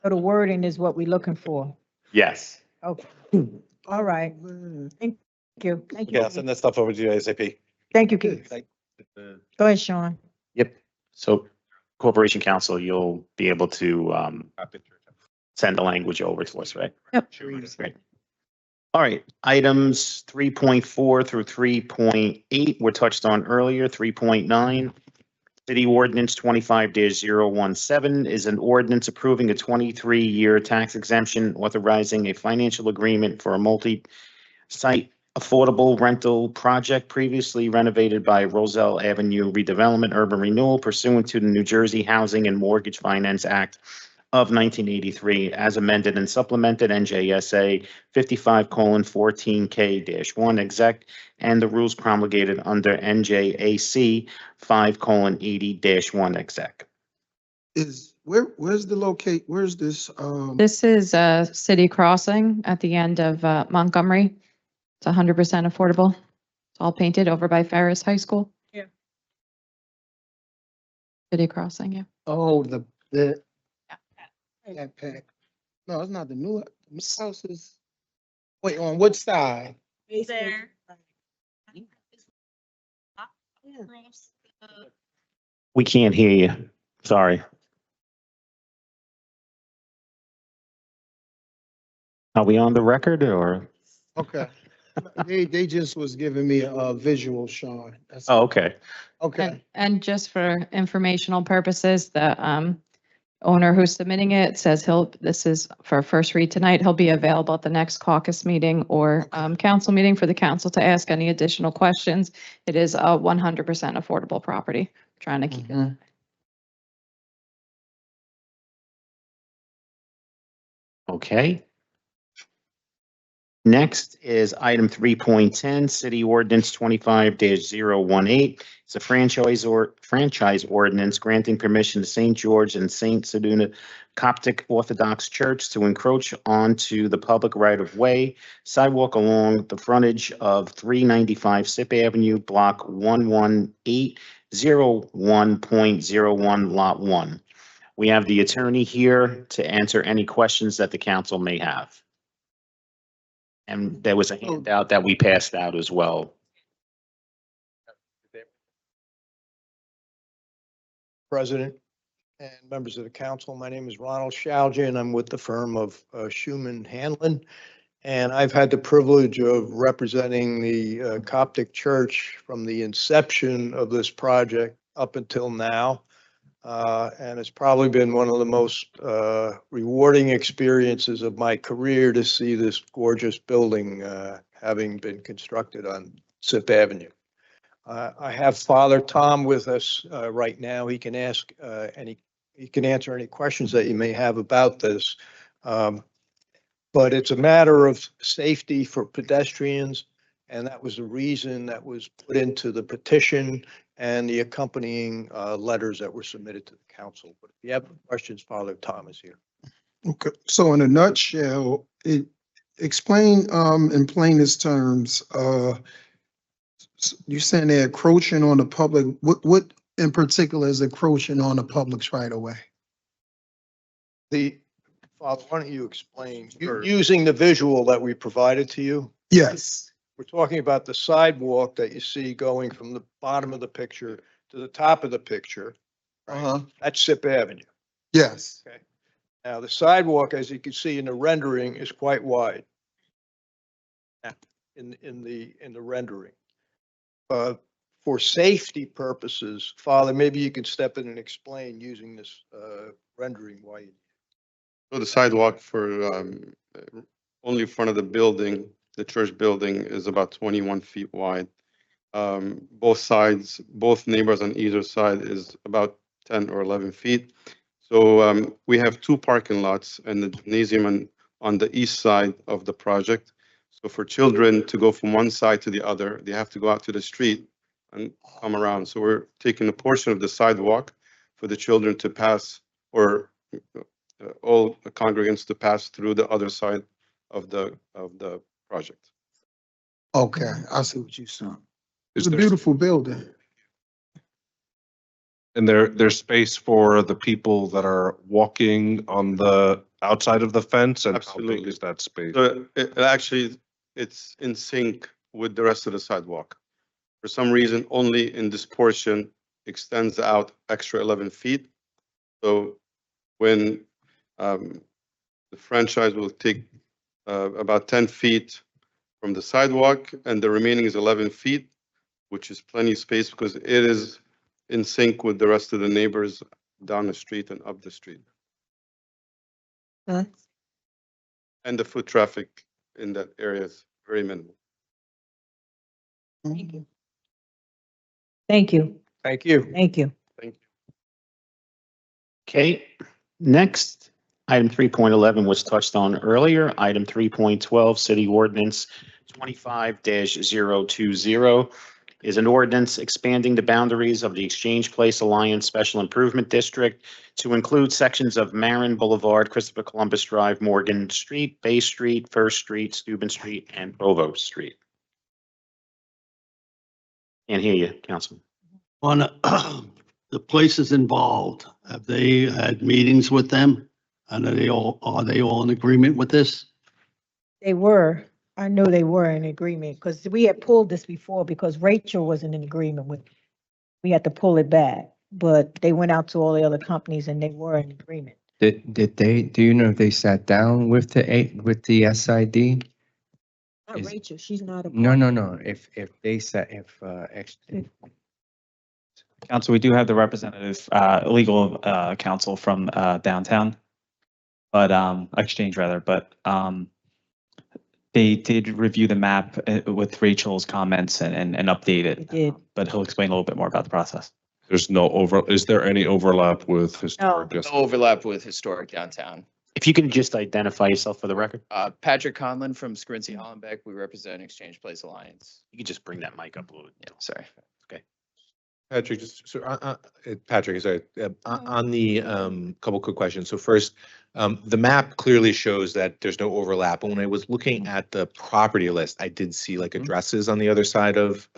So the wording is what we're looking for. Yes. Okay, all right. Thank you. Thank you. yeah, send that stuff over to you ASAP. Thank you, Keith. Go ahead, Sean. Yep. So Corporation Council, you'll be able to send the language over to us, right? Yep. Great. All right, items 3.4 through 3.8 were touched on earlier. 3.9, City Ordinance 25-017 is an ordinance approving a 23-year tax exemption, authorizing a financial agreement for a multi-site affordable rental project previously renovated by Roselle Avenue Redevelopment Urban Renewal pursuant to the New Jersey Housing and Mortgage Finance Act of 1983, as amended and supplemented NJSA 55:14K-1 exec, and the rules promulgated under NJAC 5:80-1 exec. Where's this, This is a city crossing at the end of Montgomery. It's 100% affordable. It's all painted over by Ferris High School. Yeah. City crossing, yeah. oh, that pack. No, it's not the new, this house is, wait, on what side? There. We can't hear you. Sorry. Are we on the record or? Okay. They just was giving me a visual, Sean. That's Oh, okay. okay. And just for informational purposes, the owner who's submitting it says this is for first read tonight. He'll be available at the next caucus meeting or council meeting for the council to ask any additional questions. It is a 100% affordable property. Trying to keep it. Okay. Next is item 3.10, City Ordinance 25-018. It's a franchise ordinance granting permission to St. George and St. Seduna Coptic Orthodox Church to encroach onto the public right-of-way sidewalk along the frontage of 395 Sip Avenue, Block 11801.01, Lot 1. We have the attorney here to answer any questions that the council may have. And there was a handout that we passed out as well. President and members of the council, my name is Ronald Shalja, and I'm with the firm of Schuman Hanlon. And I've had the privilege of representing the Coptic Church from the inception of this project up until now. And it's probably been one of the most rewarding experiences of my career to see this gorgeous building having been constructed on Sip Avenue. I have Father Tom with us right now. He can answer any questions that you may have about this. But it's a matter of safety for pedestrians, and that was the reason that was put into the petition and the accompanying letters that were submitted to the council. But if you have questions, Father Tom is here. Okay, so in a nutshell, explain in plainest terms, you're saying they're encroaching on the public, what in particular is encroaching on the public's right of way? Father, why don't you explain, using the visual that we provided to you? Yes. We're talking about the sidewalk that you see going from the bottom of the picture to the top of the picture. That's Sip Avenue. Yes. Okay. Now, the sidewalk, as you can see in the rendering, is quite wide. In the rendering. For safety purposes, Father, maybe you could step in and explain using this rendering why you. So the sidewalk for only in front of the building, the church building, is about 21 feet wide. Both sides, both neighbors on either side is about 10 or 11 feet. So we have two parking lots and the gymnasium on the east side of the project. So for children to go from one side to the other, they have to go out to the street and come around. So we're taking a portion of the sidewalk for the children to pass, or all the congregants to pass through the other side of the project. Okay, I see what you're saying. It's a beautiful building. And there's space for the people that are walking on the outside of the fence, and how big is that space? So it's in sync with the rest of the sidewalk. For some reason, only in this portion extends out extra 11 feet. So when the franchise will take about 10 feet from the sidewalk, and the remaining is 11 feet, which is plenty of space because it is in sync with the rest of the neighbors down the street and up the street. And the foot traffic in that area is very minimal. Thank you. Thank you. Thank you. Thank you. Thank you. Okay, next, item 3.11 was touched on earlier. Item 3.12, City Ordinance 25-020 is an ordinance expanding the boundaries of the Exchange Place Alliance Special Improvement District to include sections of Marin Boulevard, Christopher Columbus Drive, Morgan Street, Bay Street, First Street, Steuben Street, and Provo Street. Can't hear you, Councilman. On the places involved, have they had meetings with them? And are they all in agreement with this? They were, I know they were in agreement because we had pulled this before because Rachel wasn't in agreement with, we had to pull it back, but they went out to all the other companies and they were in agreement. Did they, do you know if they sat down with the SID? Not Is- Rachel, she's not a. No. If they said, Council, we do have the representative, legal counsel from downtown, but exchange rather, but they did review the map with Rachel's comments and update it. They did. But he'll explain a little bit more about the process. There's no is there any overlap with historic? No overlap with historic downtown. If you can just identify yourself for the record, Patrick Conlon from Scrinsey Hollenbeck. We represent Exchange Place Alliance. you can just bring that mic up a little. Yeah, sorry. Patrick, just so, Patrick, sorry, on the couple quick questions. So first, the map clearly shows that there's no overlap. And when I was looking at the property list, I did see like addresses on the other side of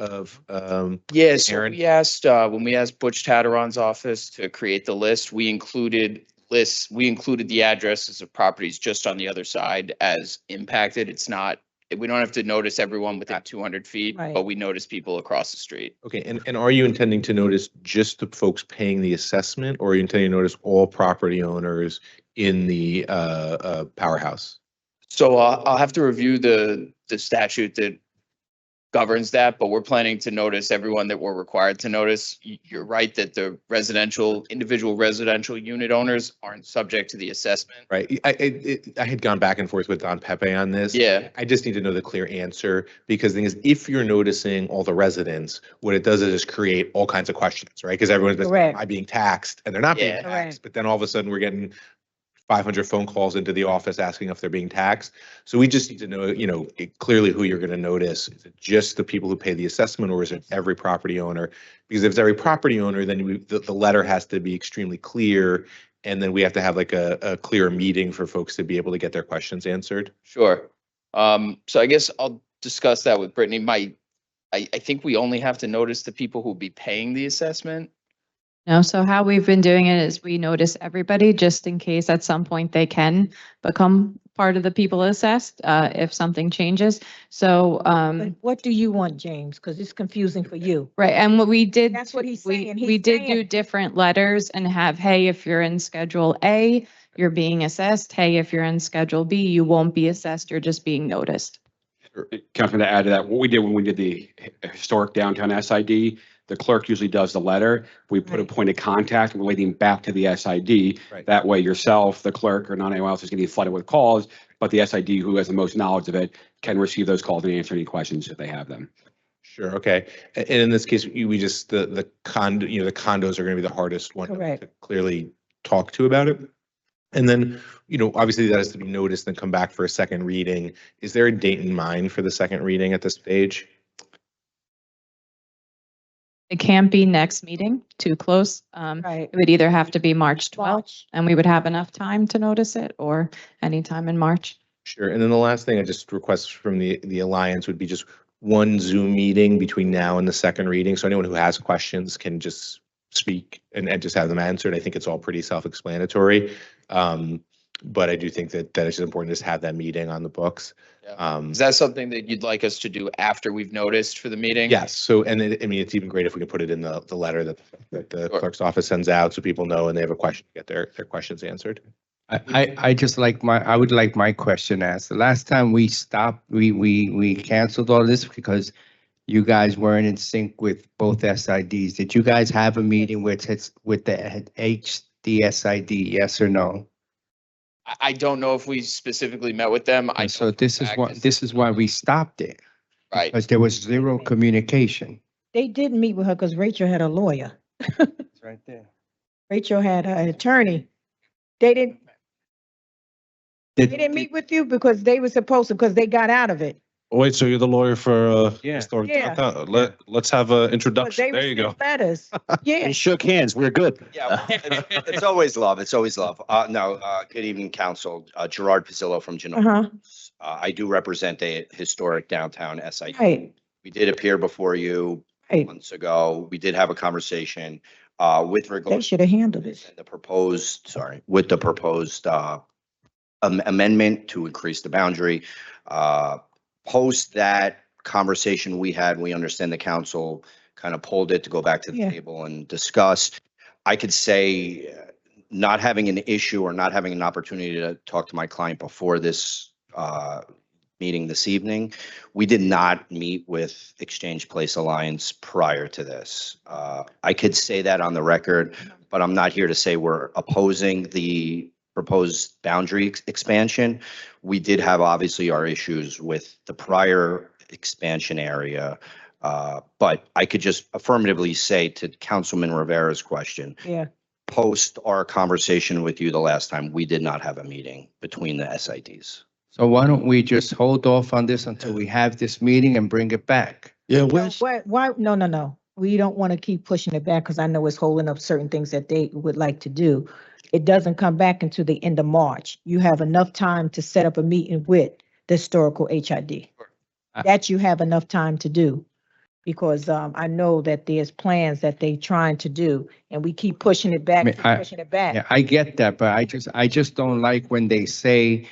Yeah, so Aaron? we asked, when we asked Butch Tattaron's office to create the list, we included the addresses of properties just on the other side as impacted. It's not, we don't have to notice everyone within 200 feet, Right. but we notice people across the street. Okay, and are you intending to notice just the folks paying the assessment, or are you intending to notice all property owners in the powerhouse? So I'll have to review the statute that governs that, but we're planning to notice everyone that we're required to notice. You're right that the individual residential unit owners aren't subject to the assessment. Right, I had gone back and forth with Don Pepe on this. Yeah. I just need to know the clear answer, because the thing is, if you're noticing all the residents, what it does is just create all kinds of questions, right? Because everyone's been, Correct. am I being taxed? And they're not being Yeah. taxed, but then all of a sudden we're getting 500 phone calls into the office asking if they're being taxed. So we just need to know, clearly who you're going to notice. Is it just the people who pay the assessment, or is it every property owner? Because if it's every property owner, then the letter has to be extremely clear. And then we have to have like a clear meeting for folks to be able to get their questions answered. Sure. So I guess I'll discuss that with Brittany. I think we only have to notice the people who'll be paying the assessment. No, so how we've been doing it is we notice everybody just in case at some point they can become part of the people assessed, if something changes. So, But what do you want, James? Because it's confusing for you. right, and what we did. That's what he's we- saying. We He's did saying- do different letters and have, hey, if you're in Schedule A, you're being assessed. Hey, if you're in Schedule B, you won't be assessed, you're just being noticed. Councilman, to add to that, what we did when we did the historic downtown SID, the clerk usually does the letter. We put a point of contact relating back to the SID. Right. That way yourself, the clerk, or not anyone else is getting flooded with calls, but the SID who has the most knowledge of it can receive those calls and answer any questions if they have them. Sure, okay. And in this case, we just, the condos are going to be the hardest one Correct. to clearly talk to about it. And then, obviously that has to be noticed and come back for a second reading. Is there a date in mind for the second reading at this stage? It can't be next meeting, too close. Right. It would either have to be March 12th, March. and we would have enough time to notice it, or anytime in March. Sure. And then the last thing I just request from the Alliance would be just one Zoom meeting between now and the second reading. So anyone who has questions can just speak and just have them answered. I think it's all pretty self-explanatory. But I do think that it's important to just have that meeting on the books. Is that something that you'd like us to do after we've noticed for the meeting? Yes. So, and it's even great if we can put it in the letter that the clerk's office sends out so people know and they have a question, get their questions answered. I would like my question asked. The last time we stopped, we canceled all this because you guys weren't in sync with both SIDs. Did you guys have a meeting with the HDSID, yes or no? I don't know if we specifically met with them. So this is why we stopped it. Right. Because there was zero communication. They did meet with her because Rachel had a lawyer. It's right there. Rachel had an attorney. They didn't meet with you because they were supposed to, because they got out of it. Wait, so you're the lawyer for Yeah. historic Yeah. downtown? Let's have an Because introduction. they There you go. received letters. Yeah. We shook hands. We're good. Yeah, it's always love. It's always love. Good evening, council. Gerard Pizzillo from Genoa. Uh-huh. I do represent a historic downtown SID. Right. We did appear before you Right. months ago. We did have a conversation with They regard should have handled it. to the proposed amendment to increase the boundary. Post that conversation we had, we understand the council kind of pulled it to go back to the Yeah. table and discuss. I could say not having an issue or not having an opportunity to talk to my client before this meeting this evening. We did not meet with Exchange Place Alliance prior to this. I could say that on the record, but I'm not here to say we're opposing the proposed boundary expansion. We did have obviously our issues with the prior expansion area. But I could just affirmatively say to Councilman Rivera's question, Yeah. post our conversation with you the last time, we did not have a meeting between the SIDs. So why don't we just hold off on this until we have this meeting and bring it back? Yeah, Why, no. We don't want to keep pushing it back because I know it's holding up certain things that they would like to do. It doesn't come back until the end of March. You have enough time to set up a meeting with the historical HID. That you have enough time to do. Because I know that there's plans that they trying to do and we keep pushing it back, Yeah, I get that, but I just don't like when they say,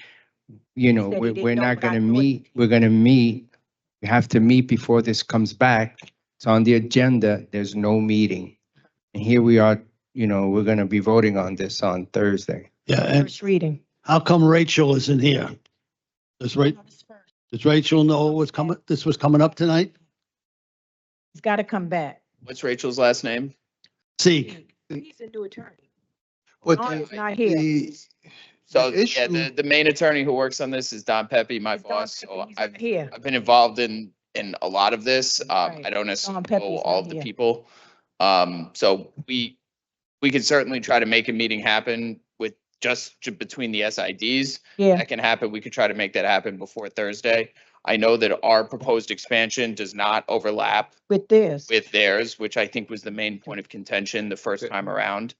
you know, Said he didn't we're know, not but I gonna know it. meet, we're gonna meet. We have to meet before this comes back. It's on the agenda. There's no meeting. And here we are, you know, we're gonna be voting on this on Thursday. Yeah, and First reading. how come Rachel isn't here? Does Rachel know what's coming, this was coming up tonight? It's got to come back. What's Rachel's last name? See, He's a new attorney. But Dawn is not here. So, The yeah, issue- the main attorney who works on this is Don Pepe, my It's Don boss. Pepe, So he's not here. I've been involved in a lot of this. Right. I don't necessarily Don Pepe's know not all of the here. people. So we could certainly try to make a meeting happen with just between the SIDs. Yeah, That can happen. We could try to make that happen before Thursday. I know that our proposed expansion does not overlap with this. with theirs, which I think was the main point of contention the first time around.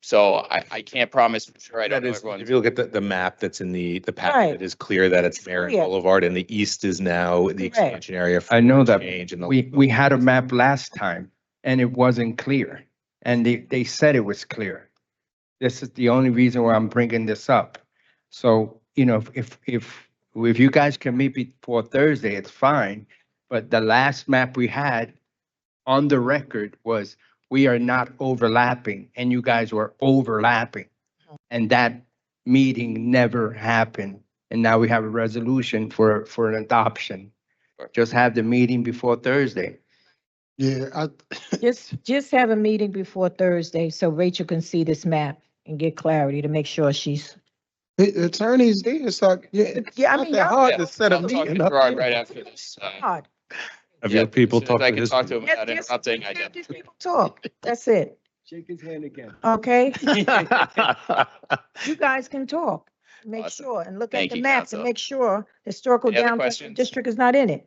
So I can't promise for sure. I don't That know is, everyone's. if you look at the map that's in the Right. packet, it is clear that it's Marion clear. Boulevard and the east is now the Correct. expansion area. for I know that. change and the- We had a map last time and it wasn't clear. And they said it was clear. This is the only reason why I'm bringing this up. So, you know, if you guys can meet before Thursday, it's fine. But the last map we had on the record was we are not overlapping and you guys were overlapping. And that meeting never happened. And now we have a resolution for an adoption. Just have the meeting before Thursday. Yeah, Just have a meeting before Thursday so Rachel can see this map and get clarity to make sure she's. attorneys, they just like, yeah, it's Yeah, I not mean, that y'all- hard to set a I'll talk to meeting up Gerard here. right after this. Hard. Of Yeah, your people as soon as talk I to can his. talk to him without Yes, interrupting. I have do. these people talk. That's it. Shake his hand again. Okay? You guys can talk. Make Awesome. sure and look at Thank the you, maps and Council. make sure historical Any other downtown questions? district is not in it.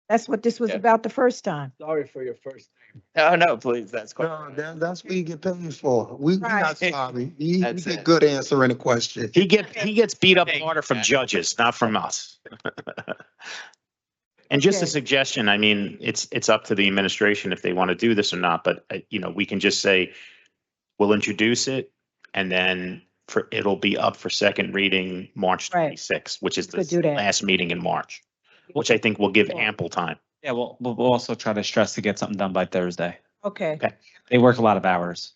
That's what this was Yeah. about the first time. Sorry for your first. No, please, that's quite. No, that's what you get paid for. We not Right. sorry. You That's get it. good answering the question. He gets beat up harder from judges, not from us. And just a Okay. suggestion, I mean, it's up to the administration if they want to do this or not, but you know, we can just say, we'll introduce it and then it'll be up for second reading March Right. 26th, which is Could do the that. last meeting in March, which I think will give ample time. Yeah, we'll also try to stress to get something done by Thursday. Okay. They work a lot of hours.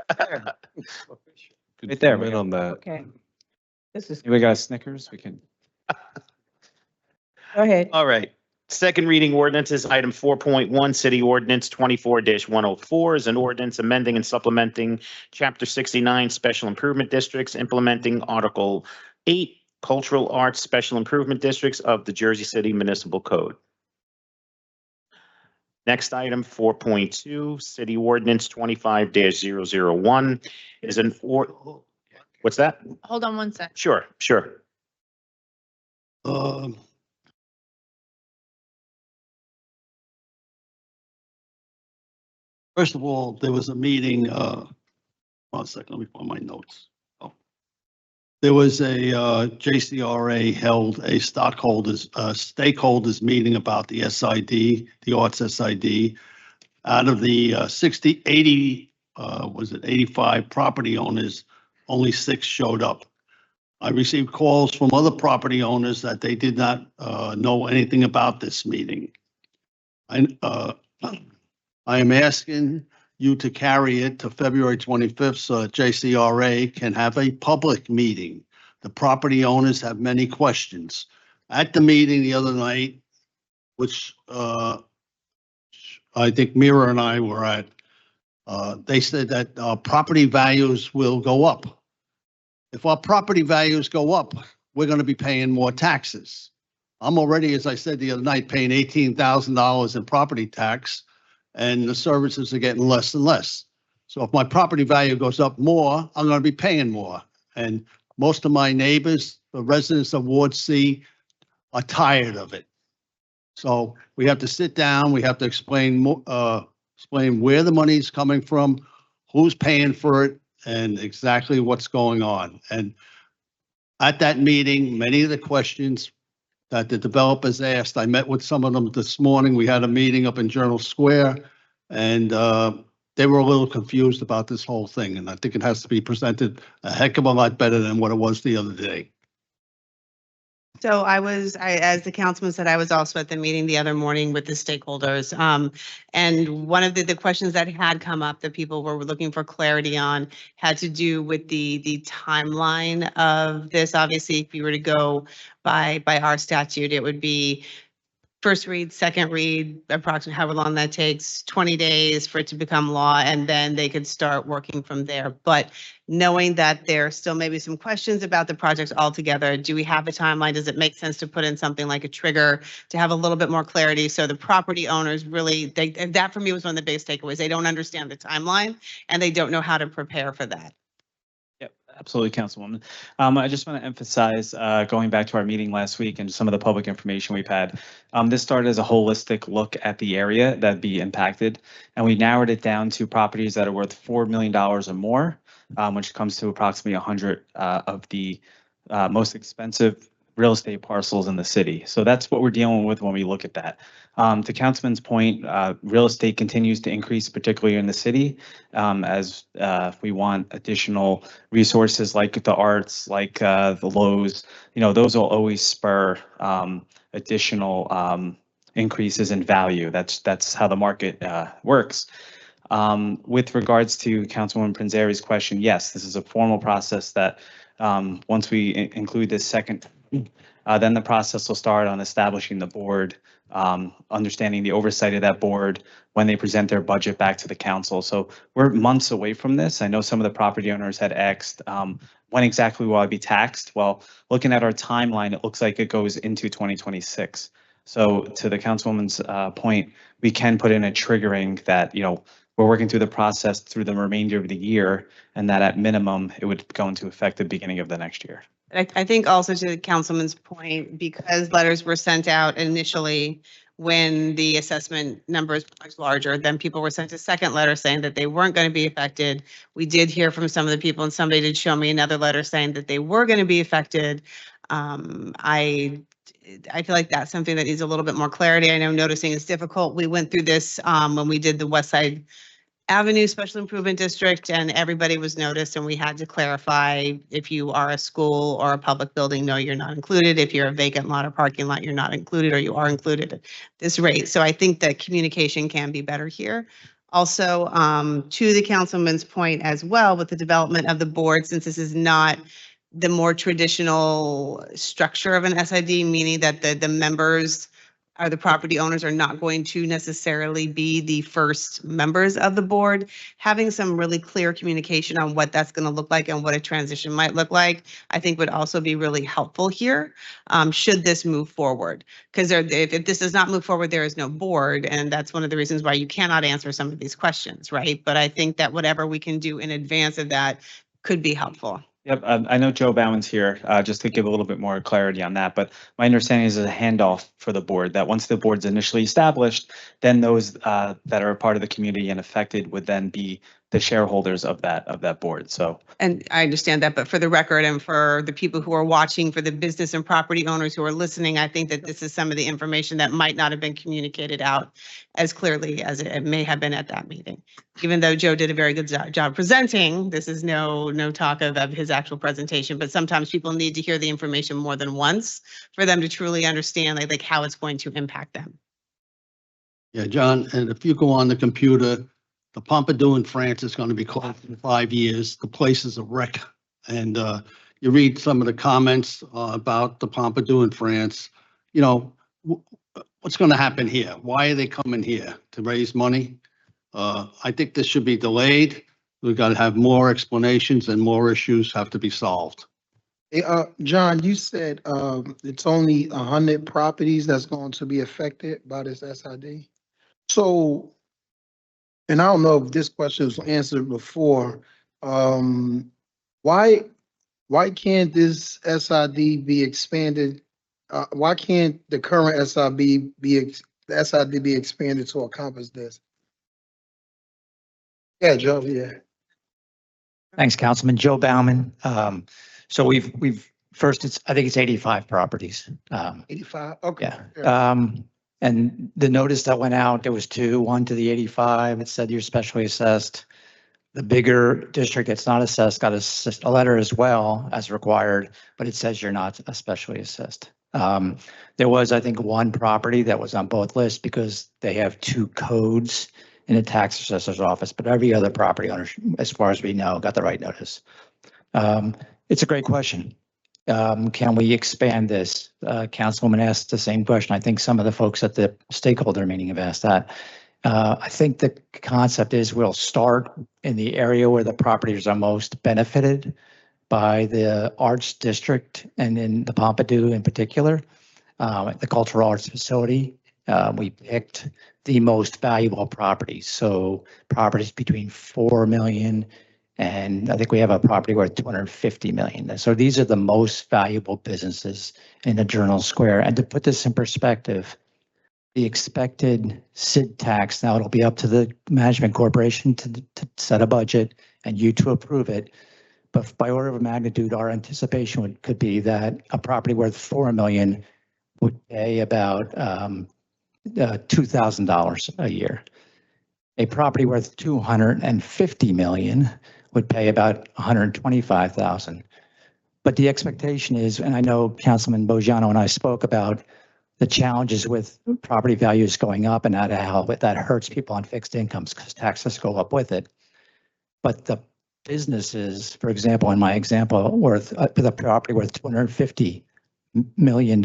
Could Right there, comment on that. Okay. This is, We got a Snickers, we can. go ahead. All right. Second reading ordinances, item 4.1, City Ordinance 24-104 is an ordinance amending and supplementing Chapter 69 Special Improvement Districts, implementing Article 8 Cultural Arts Special Improvement Districts of the Jersey City Municipal Code. Next item, 4.2, City Ordinance 25-001 is an what's that? Hold on one sec. Sure. First of all, there was a meeting, 1 second, let me find my notes. Oh. There was a JCRA held a stakeholders meeting about the SID, the Arts SID. Out of the 85 property owners, only 6 showed up. I received calls from other property owners that they did not know anything about this meeting. I am asking you to carry it to February 25th so that JCRA can have a public meeting. The property owners have many questions. At the meeting the other night, which I think Mira and I were at, they said that property values will go up. If our property values go up, we're going to be paying more taxes. I'm already, as I said the other night, paying $18,000 in property tax, and the services are getting less and less. So if my property value goes up more, I'm going to be paying more. And most of my neighbors, the residents of Ward C, are tired of it. So we have to sit down, we have to explain where the money's coming from, who's paying for it, and exactly what's going on. And at that meeting, many of the questions that the developers asked, I met with some of them this morning. We had a meeting up in Journal Square, and they were a little confused about this whole thing. And I think it has to be presented a heck of a lot better than what it was the other day. So as the councilman said, I was also at the meeting the other morning with the stakeholders. And one of the questions that had come up that people were looking for clarity on had to do with the timeline of this. Obviously, if you were to go by our statute, it would be first read, second read, approximately however long that takes, 20 days for it to become law, and then they could start working from there. But knowing that there still may be some questions about the projects altogether, do we have a timeline? Does it make sense to put in something like a trigger to have a little bit more clarity? So the property owners really, that for me was one of the biggest takeaways. They don't understand the timeline and they don't know how to prepare for that. Absolutely, Councilwoman. I just want to emphasize, going back to our meeting last week and some of the public information we've had, this started as a holistic look at the area that'd be impacted, and we narrowed it down to properties that are worth $4 million or more, which comes to approximately 100 of the most expensive real estate parcels in the city. So that's what we're dealing with when we look at that. To Councilman's point, real estate continues to increase, particularly in the city, as we want additional resources like the arts, like the Lowe's. Those will always spur additional increases in value. That's how the market works. With regards to Councilwoman Prinzeri's question, yes, this is a formal process that once we include this second, then the process will start on establishing the board, understanding the oversight of that board when they present their budget back to the council. So we're months away from this. I know some of the property owners had asked, when exactly will I be taxed? Well, looking at our timeline, it looks like it goes into 2026. So to the councilwoman's point, we can put in a triggering that, we're working through the process through the remainder of the year, and that at minimum, it would go into effect the beginning of the next year. I think also to the councilman's point, because letters were sent out initially when the assessment number is much larger, then people were sent a second letter saying that they weren't going to be affected. We did hear from some of the people, and somebody did show me another letter saying that they were going to be affected. I feel like that's something that needs a little bit more clarity. I know noticing is difficult. We went through this when we did the West Side Avenue Special Improvement District, and everybody was noticed, and we had to clarify if you are a school or a public building, no, you're not included. If you're a vacant lot or parking lot, you're not included, or you are included at this rate. So I think that communication can be better here. Also, to the councilman's point as well, with the development of the board, since this is not the more traditional structure of an SID, meaning that the members or the property owners are not going to necessarily be the first members of the board. Having some really clear communication on what that's going to look like and what a transition might look like, I think would also be really helpful here, should this move forward. Because if this does not move forward, there is no board, and that's one of the reasons why you cannot answer some of these questions, right? But I think that whatever we can do in advance of that could be helpful. Yep, I know Joe Bowen's here, just to give a little bit more clarity on that, but my understanding is a handoff for the board, that once the board's initially established, then those that are a part of the community and affected would then be the shareholders of that board, so. And I understand that, but for the record and for the people who are watching, for the business and property owners who are listening, I think that this is some of the information that might not have been communicated out as clearly as it may have been at that meeting. Even though Joe did a very good job presenting, this is no talk of his actual presentation, but sometimes people need to hear the information more than once for them to truly understand like how it's going to impact them. Yeah, John, and if you go on the computer, the Pompidou in France is going to be closed in 5 years. The place is a wreck. And you read some of the comments about the Pompidou in France, you know, what's going to happen here? Why are they coming here? To raise money? I think this should be delayed. We've got to have more explanations and more issues have to be solved. Hey, John, you said, it's only 100 properties that's going to be affected by this SID. So, and I don't know if this question was answered before, why can't this SID be expanded? Why can't the current SID be expanded to encompass this? Yeah, Joe, yeah. Thanks, Councilman. Joe Bauman. So we've first, I think it's 85 properties. 85, okay. Yeah. And the notice that went out, there was two, one to the 85. It said you're specially assessed. The bigger district that's not assessed got a letter as well as required, but it says you're not especially assessed. There was, I think, one property that was on both lists because they have two codes in the tax assessor's office, but every other property owner, as far as we know, got the right notice. It's a great question. Can we expand this? Councilwoman asked the same question. I think some of the folks at the stakeholder meeting have asked that. I think the concept is we'll start in the area where the properties are most benefited by the arts district and in the Pompidou in particular, the cultural arts facility. We picked the most valuable properties. So properties between 4 million and I think we have a property worth 250 million. So these are the most valuable businesses in the Journal Square. And to put this in perspective, the expected SID tax, now it'll be up to the management corporation to set a budget and you to approve it. But by order of magnitude, our anticipation could be that a property worth 4 million would pay about $2,000 a year. A property worth 250 million would pay about 125,000. But the expectation is, and I know Councilman Bojano and I spoke about the challenges with property values going up and how that hurts people on fixed incomes because taxes go up with it. But the businesses, for example, in my example, worth the property worth $250 million,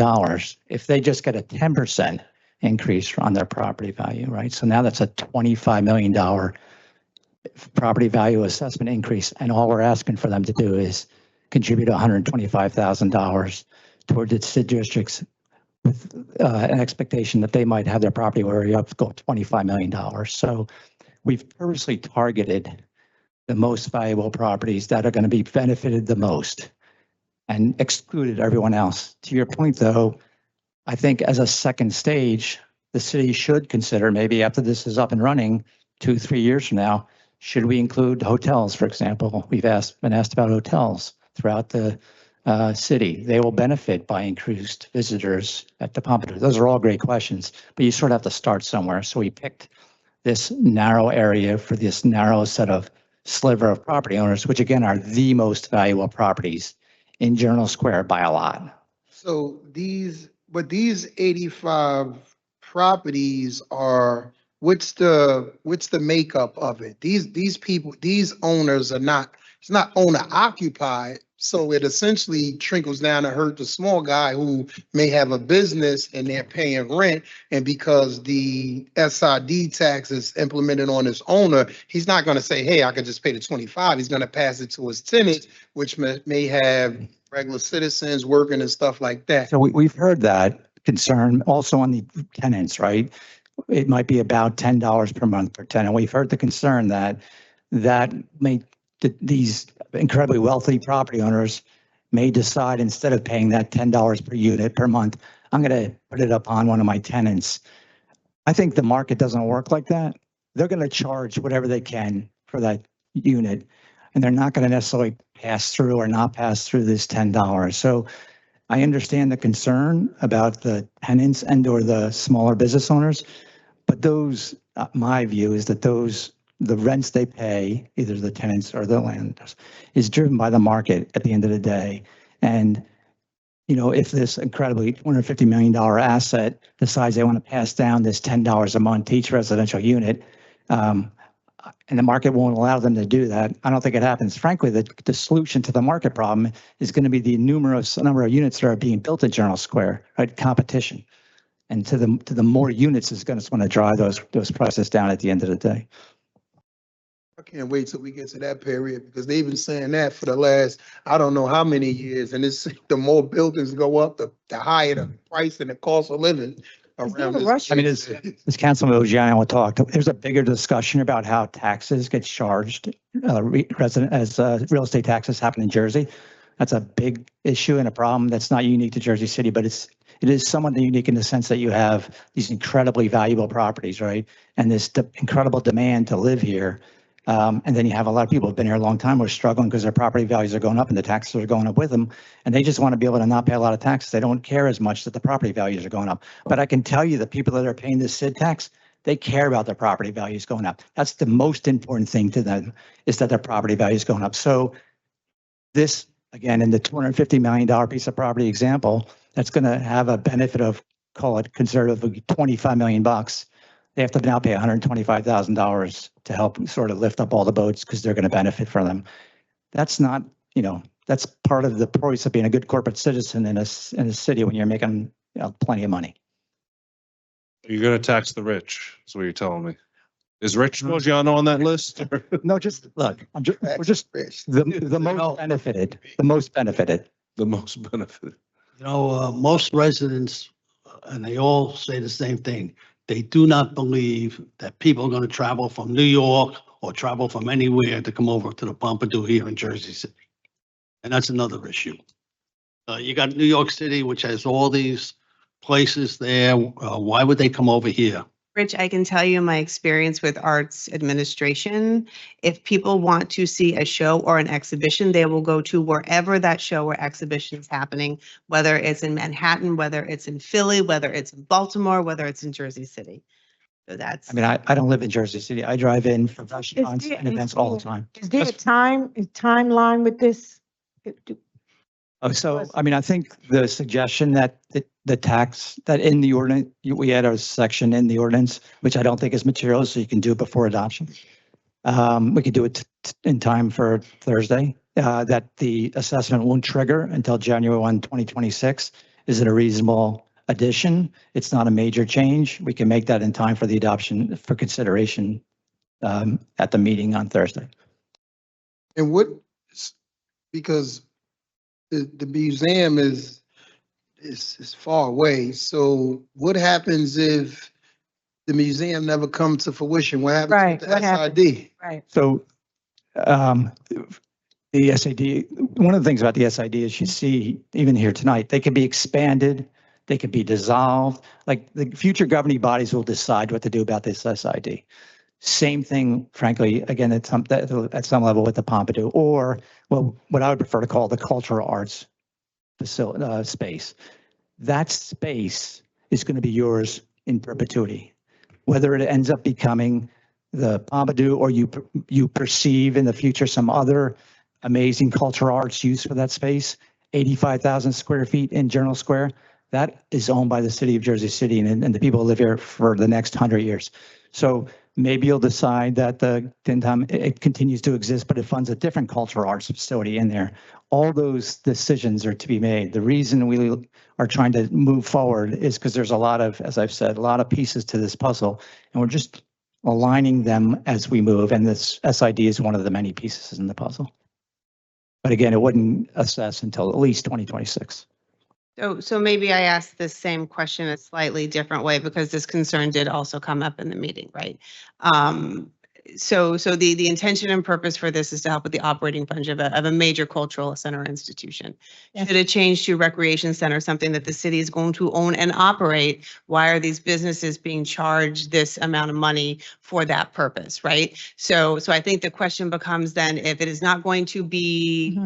if they just get a 10% increase on their property value, right? So now that's a $25 million property value assessment increase. And all we're asking for them to do is contribute $125,000 toward its districts with an expectation that they might have their property value up to go $25 million. So we've purposely targeted the most valuable properties that are going to be benefited the most and excluded everyone else. To your point, though, I think as a second stage, the city should consider maybe after this is up and running 2-3 years from now, should we include hotels, for example? We've been asked about hotels throughout the city. They will benefit by increased visitors at the Pompidou. Those are all great questions, but you sort of have to start somewhere. So we picked this narrow area for this narrow set of sliver of property owners, which again are the most valuable properties in Journal Square by a lot. So these 85 properties are, what's the makeup of it? These people, these owners are not, it's not owner occupied. So it essentially trickles down to hurt the small guy who may have a business and they're paying rent. And because the SID tax is implemented on his owner, he's not going to say, hey, I could just pay the 25. He's going to pass it to his tenants, which may have regular citizens working and stuff like that. So we've heard that concern also on the tenants, right? It might be about $10 per month per tenant. We've heard the concern that these incredibly wealthy property owners may decide instead of paying that $10 per unit per month, I'm going to put it upon one of my tenants. I think the market doesn't work like that. They're going to charge whatever they can for that unit, and they're not going to necessarily pass through or not pass through this $10. So I understand the concern about the tenants and or the smaller business owners, but those, my view is that the rents they pay, either the tenants or the landlords, is driven by the market at the end of the day. And, you know, if this incredibly $250 million asset decides they want to pass down this $10 a month to each residential unit, and the market won't allow them to do that. I don't think it happens. Frankly, the solution to the market problem is going to be the numerous number of units that are being built in Journal Square, right? Competition. And to the more units is going to drive those prices down at the end of the day. I can't wait till we get to that period because they've been saying that for the last, I don't know how many years. And it's the more buildings go up, the higher the price and the cost of living around this. I mean, as Councilman Ogiano talked, there's a bigger discussion about how taxes get charged, real estate taxes happen in Jersey. That's a big issue and a problem that's not unique to Jersey City, but it is somewhat unique in the sense that you have these incredibly valuable properties, right? And this incredible demand to live here. And then you have a lot of people who've been here a long time who are struggling because their property values are going up and the taxes are going up with them. And they just want to be able to not pay a lot of taxes. They don't care as much that the property values are going up. But I can tell you the people that are paying this SID tax, they care about their property values going up. That's the most important thing to them, is that their property value is going up. So this, again, in the $250 million piece of property example, that's going to have a benefit of, call it conservatively, $25 million. They have to now pay $125,000 to help sort of lift up all the boats because they're going to benefit from them. That's not, that's part of the price of being a good corporate citizen in a city when you're making plenty of money. You're gonna tax the rich, is what you're telling me. Is Rich Mogiano on that list? No, just look, we're just the most benefited, the most benefited. The most benefited. Most residents, and they all say the same thing. They do not believe that people are going to travel from New York or travel from anywhere to come over to the Pompidou here in Jersey City. And that's another issue. You got New York City, which has all these places there. Why would they come over here? Rich, I can tell you my experience with arts administration. If people want to see a show or an exhibition, they will go to wherever that show or exhibition is happening, whether it's in Manhattan, whether it's in Philly, whether it's in Baltimore, whether it's in Jersey City. So that's. I mean, I don't live in Jersey City. I drive in for restaurants and events all the time. Is there a timeline with this? So, I mean, I think the suggestion that the tax, that in the ordinance, we had a section in the ordinance, which I don't think is material, so you can do it before adoption. We could do it in time for Thursday, that the assessment won't trigger until January 1, 2026. Is it a reasonable addition? It's not a major change. We can make that in time for the adoption for consideration at the meeting on Thursday. And because the museum is far away. So what happens if the museum never comes to fruition? What happens with the SID? Right. So the SID, one of the things about the SID is you see, even here tonight, they can be expanded, they can be dissolved. Like the future governing bodies will decide what to do about this SID. Same thing, frankly, again, at some level with the Pompidou, or what I would prefer to call the cultural arts facility space. That space is going to be yours in perpetuity. Whether it ends up becoming the Pompidou or you perceive in the future some other amazing cultural arts use for that space, 85,000 square feet in Journal Square, that is owned by the city of Jersey City and the people who live here for the next 100 years. So maybe you'll decide that it continues to exist, but it funds a different cultural arts facility in there. All those decisions are to be made. The reason we are trying to move forward is because there's a lot of, as I've said, a lot of pieces to this puzzle, and we're just aligning them as we move. And this SID is one of the many pieces in the puzzle. But again, it wouldn't assess until at least 2026. So maybe I asked this same question a slightly different way because this concern did also come up in the meeting, right? So the intention and purpose for this is to help with the operating budget of a major cultural center institution. Should it change to recreation center, something that the city is going to own and operate? Why are these businesses being charged this amount of money for that purpose, right? So I think the question becomes then, if it is not going to be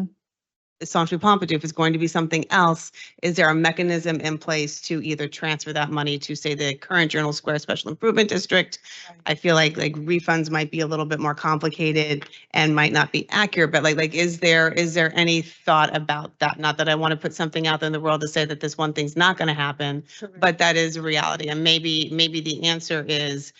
Centre Pompidou, if it's going to be something else, is there a mechanism in place to either transfer that money to, say, the current Journal Square Special Improvement District? I feel like refunds might be a little bit more complicated and might not be accurate, but is there any thought about that? Not that I want to put something out there in the world to say that this one thing's not going to happen, but that is a reality. And maybe the answer is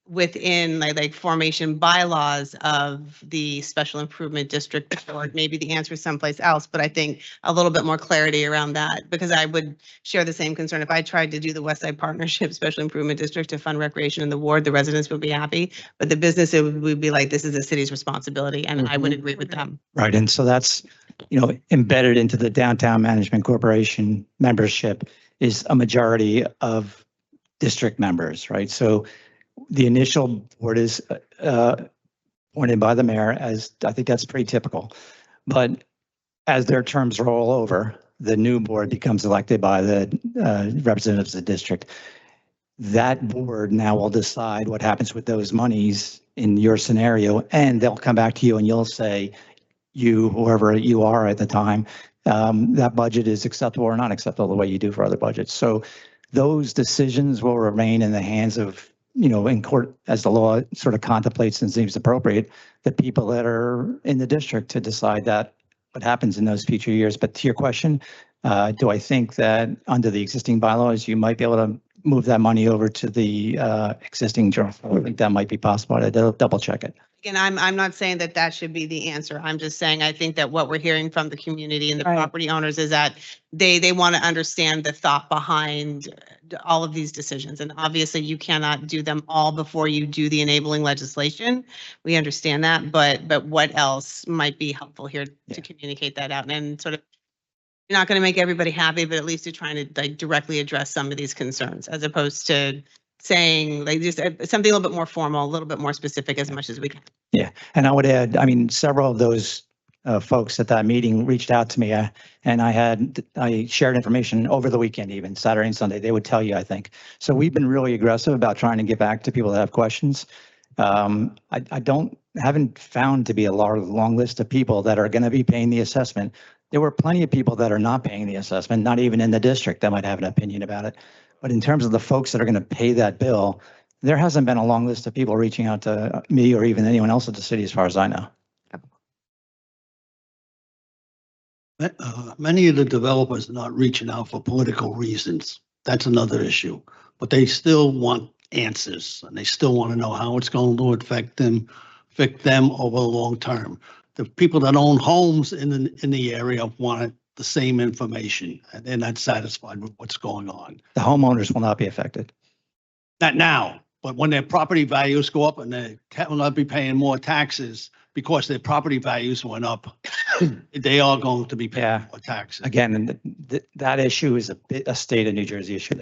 within like formation bylaws of the special improvement district, or maybe the answer is someplace else, but I think a little bit more clarity around that, because I would share the same concern. If I tried to do the West Side Partnership Special Improvement District to fund recreation in the ward, the residents would be happy, but the business, it would be like, this is the city's responsibility, and I would agree with them. Right, and so that's, embedded into the Downtown Management Corporation membership is a majority of district members, right? So the initial board is appointed by the mayor, as I think that's pretty typical. But as their terms roll over, the new board becomes elected by the representatives of the district. That board now will decide what happens with those monies in your scenario, and they'll come back to you and you'll say, whoever you are at the time, that budget is acceptable or not acceptable the way you do for other budgets. So those decisions will remain in the hands of, in court, as the law sort of contemplates and seems appropriate, the people that are in the district to decide that what happens in those future years. But to your question, do I think that under the existing bylaws, you might be able to move that money over to the existing journal? I think that might be possible. I'd double check it. Again, I'm not saying that that should be the answer. I'm just saying, I think that what we're hearing from the community and the property owners is that they want to understand the thought behind all of these decisions. And obviously you cannot do them all before you do the enabling legislation. We understand that, but what else might be helpful here to communicate that out, and sort of, you're not going to make everybody happy, but at least you're trying to like directly address some of these concerns, as opposed to saying like just something a little bit more formal, a little bit more specific as much as we can. Yeah, and I would add, several of those folks at that meeting reached out to me, and I shared information over the weekend, even Saturday and Sunday. They would tell you, I think. So we've been really aggressive about trying to get back to people that have questions. I haven't found to be a long list of people that are going to be paying the assessment. There were plenty of people that are not paying the assessment, not even in the district, that might have an opinion about it. But in terms of the folks that are going to pay that bill, there hasn't been a long list of people reaching out to me or even anyone else at the city, as far as I know. Many of the developers are not reaching out for political reasons. That's another issue. But they still want answers, and they still want to know how it's going to affect them over the long term. The people that own homes in the area want the same information, and they're not satisfied with what's going on. The homeowners will not be affected. Not now, but when their property values go up and they will not be paying more taxes because their property values went up, they are going to be paying more taxes. Again, that issue is a state of New Jersey issue.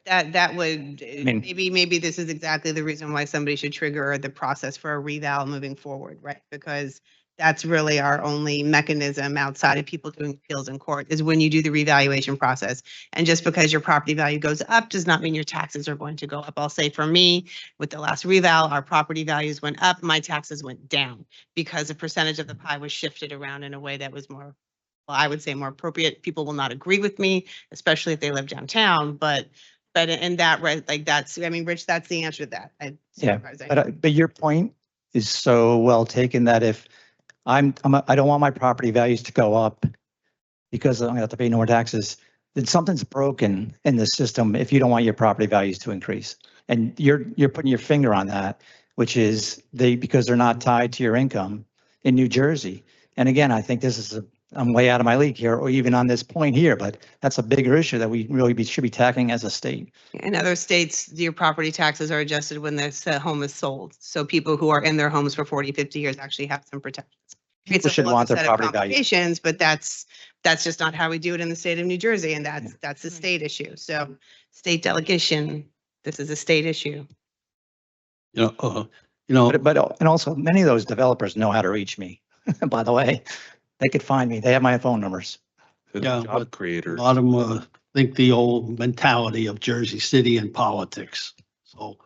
That would, maybe this is exactly the reason why somebody should trigger the process for a reval moving forward, right? Because that's really our only mechanism outside of people doing appeals in court, is when you do the revaluation process. And just because your property value goes up does not mean your taxes are going to go up. I'll say for me, with the last reval, our property values went up, my taxes went down, because a percentage of the pie was shifted around in a way that was more, well, I would say more appropriate. People will not agree with me, especially if they live downtown, but in that, right, like that's, Rich, that's the answer to that. But your point is so well taken that if I don't want my property values to go up because I'm going to have to pay no more taxes, then something's broken in the system if you don't want your property values to increase. And you're putting your finger on that, which is because they're not tied to your income in New Jersey. And again, I think this is I'm way out of my league here, or even on this point here, but that's a bigger issue that we really should be tackling as a state. In other states, your property taxes are adjusted when the home is sold. So people who are in their homes for 40, 50 years actually have some protections. People should want their property values. But that's just not how we do it in the state of New Jersey, and that's a state issue. So state delegation, this is a state issue. But and also many of those developers know how to reach me. By the way, they could find me. They have my phone numbers. Job creators. A lot of them think the old mentality of Jersey City and politics. So,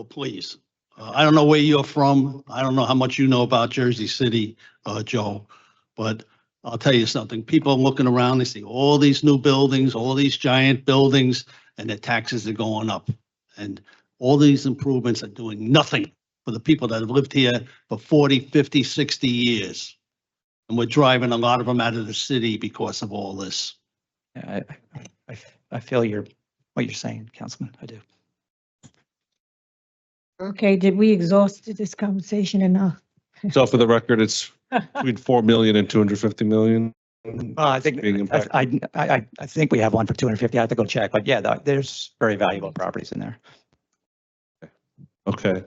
please. I don't know where you're from. I don't know how much you know about Jersey City, Joe, but I'll tell you something. People are looking around, they see all these new buildings, all these giant buildings, and their taxes are going up. And all these improvements are doing nothing for the people that have lived here for 40, 50, 60 years. And we're driving a lot of them out of the city because of all this. I feel what you're saying, Councilman. I do. Okay, did we exhaust this conversation enough? So for the record, it's between 4 million and 250 million. I think, Being impacted. I think we have one for 250. I have to go check, but yeah, there's very valuable properties in there. Okay.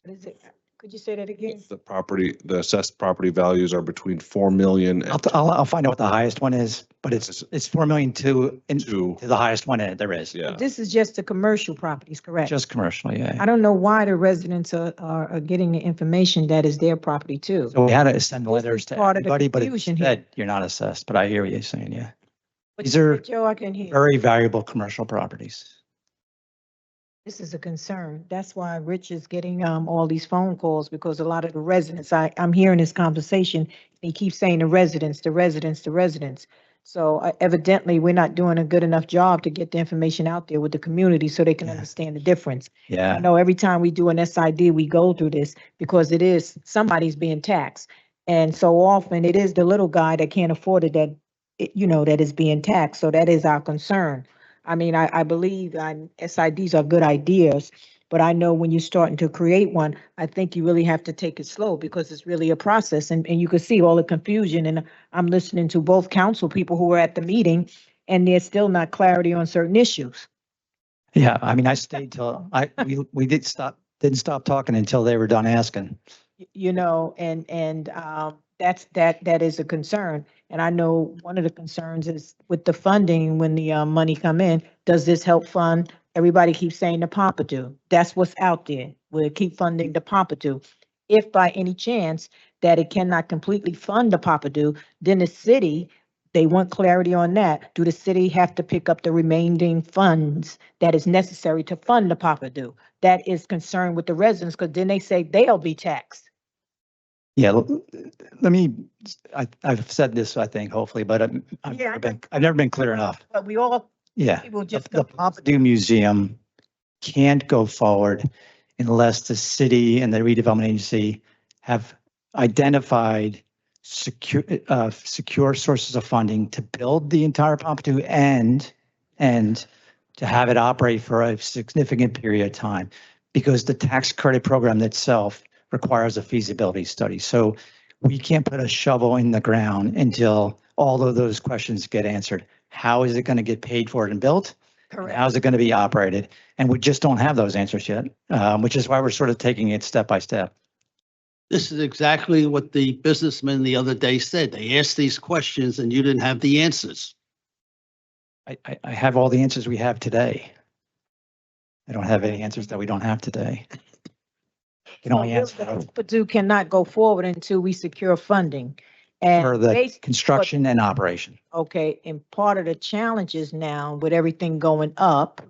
What is it? Could you say that again? The assessed property values are between 4 million and I'll find out what the highest one is, but it's 4 million to the highest one there is. Yeah. This is just the commercial properties, correct? Just commercial, yeah. I don't know why the residents are getting the information that is their property too. So we had to send letters to part of the everybody, but it confusion here. said you're not assessed, but I hear what you're saying, yeah. But These are Joe, I can hear. very valuable commercial properties. This is a concern. That's why Rich is getting all these phone calls, because a lot of the residents, I'm hearing this conversation. He keeps saying the residents, the residents, the residents. So evidently, we're not doing a good enough job to get the information out there with the community so they can understand the difference. Yeah. I know every time we do an SID, we go through this because it is, somebody's being taxed. And so often it is the little guy that can't afford it that, that is being taxed. So that is our concern. I mean, I believe SIDs are good ideas, but I know when you're starting to create one, I think you really have to take it slow because it's really a process. And you can see all the confusion. And I'm listening to both council people who were at the meeting, and there's still not clarity on certain issues. Yeah, I mean, I stayed till we didn't stop talking until they were done asking. That is a concern. And I know one of the concerns is with the funding, when the money come in, does this help fund? Everybody keeps saying the Pompidou. That's what's out there. We'll keep funding the Pompidou. If by any chance that it cannot completely fund the Pompidou, then the city, they want clarity on that. Do the city have to pick up the remaining funds that is necessary to fund the Pompidou? That is concerned with the residents, because then they say they'll be taxed. Yeah, I've said this, I think, hopefully, but I've never been clear enough. But we all, Yeah, people just the Pompidou Museum can't go forward unless the city and the redevelopment agency have identified secure sources of funding to build the entire Pompidou and to have it operate for a significant period of time, because the tax credit program itself requires a feasibility study. So we can't put a shovel in the ground until all of those questions get answered. How is it going to get paid for and built? Correct. How's it going to be operated? And we just don't have those answers yet, which is why we're sort of taking it step by step. This is exactly what the businessman the other day said. They asked these questions and you didn't have the answers. I have all the answers we have today. I don't have any answers that we don't have today. Can only answer Pompidou cannot go forward until we secure funding. And for the construction and operation. Okay, and part of the challenges now with everything going up,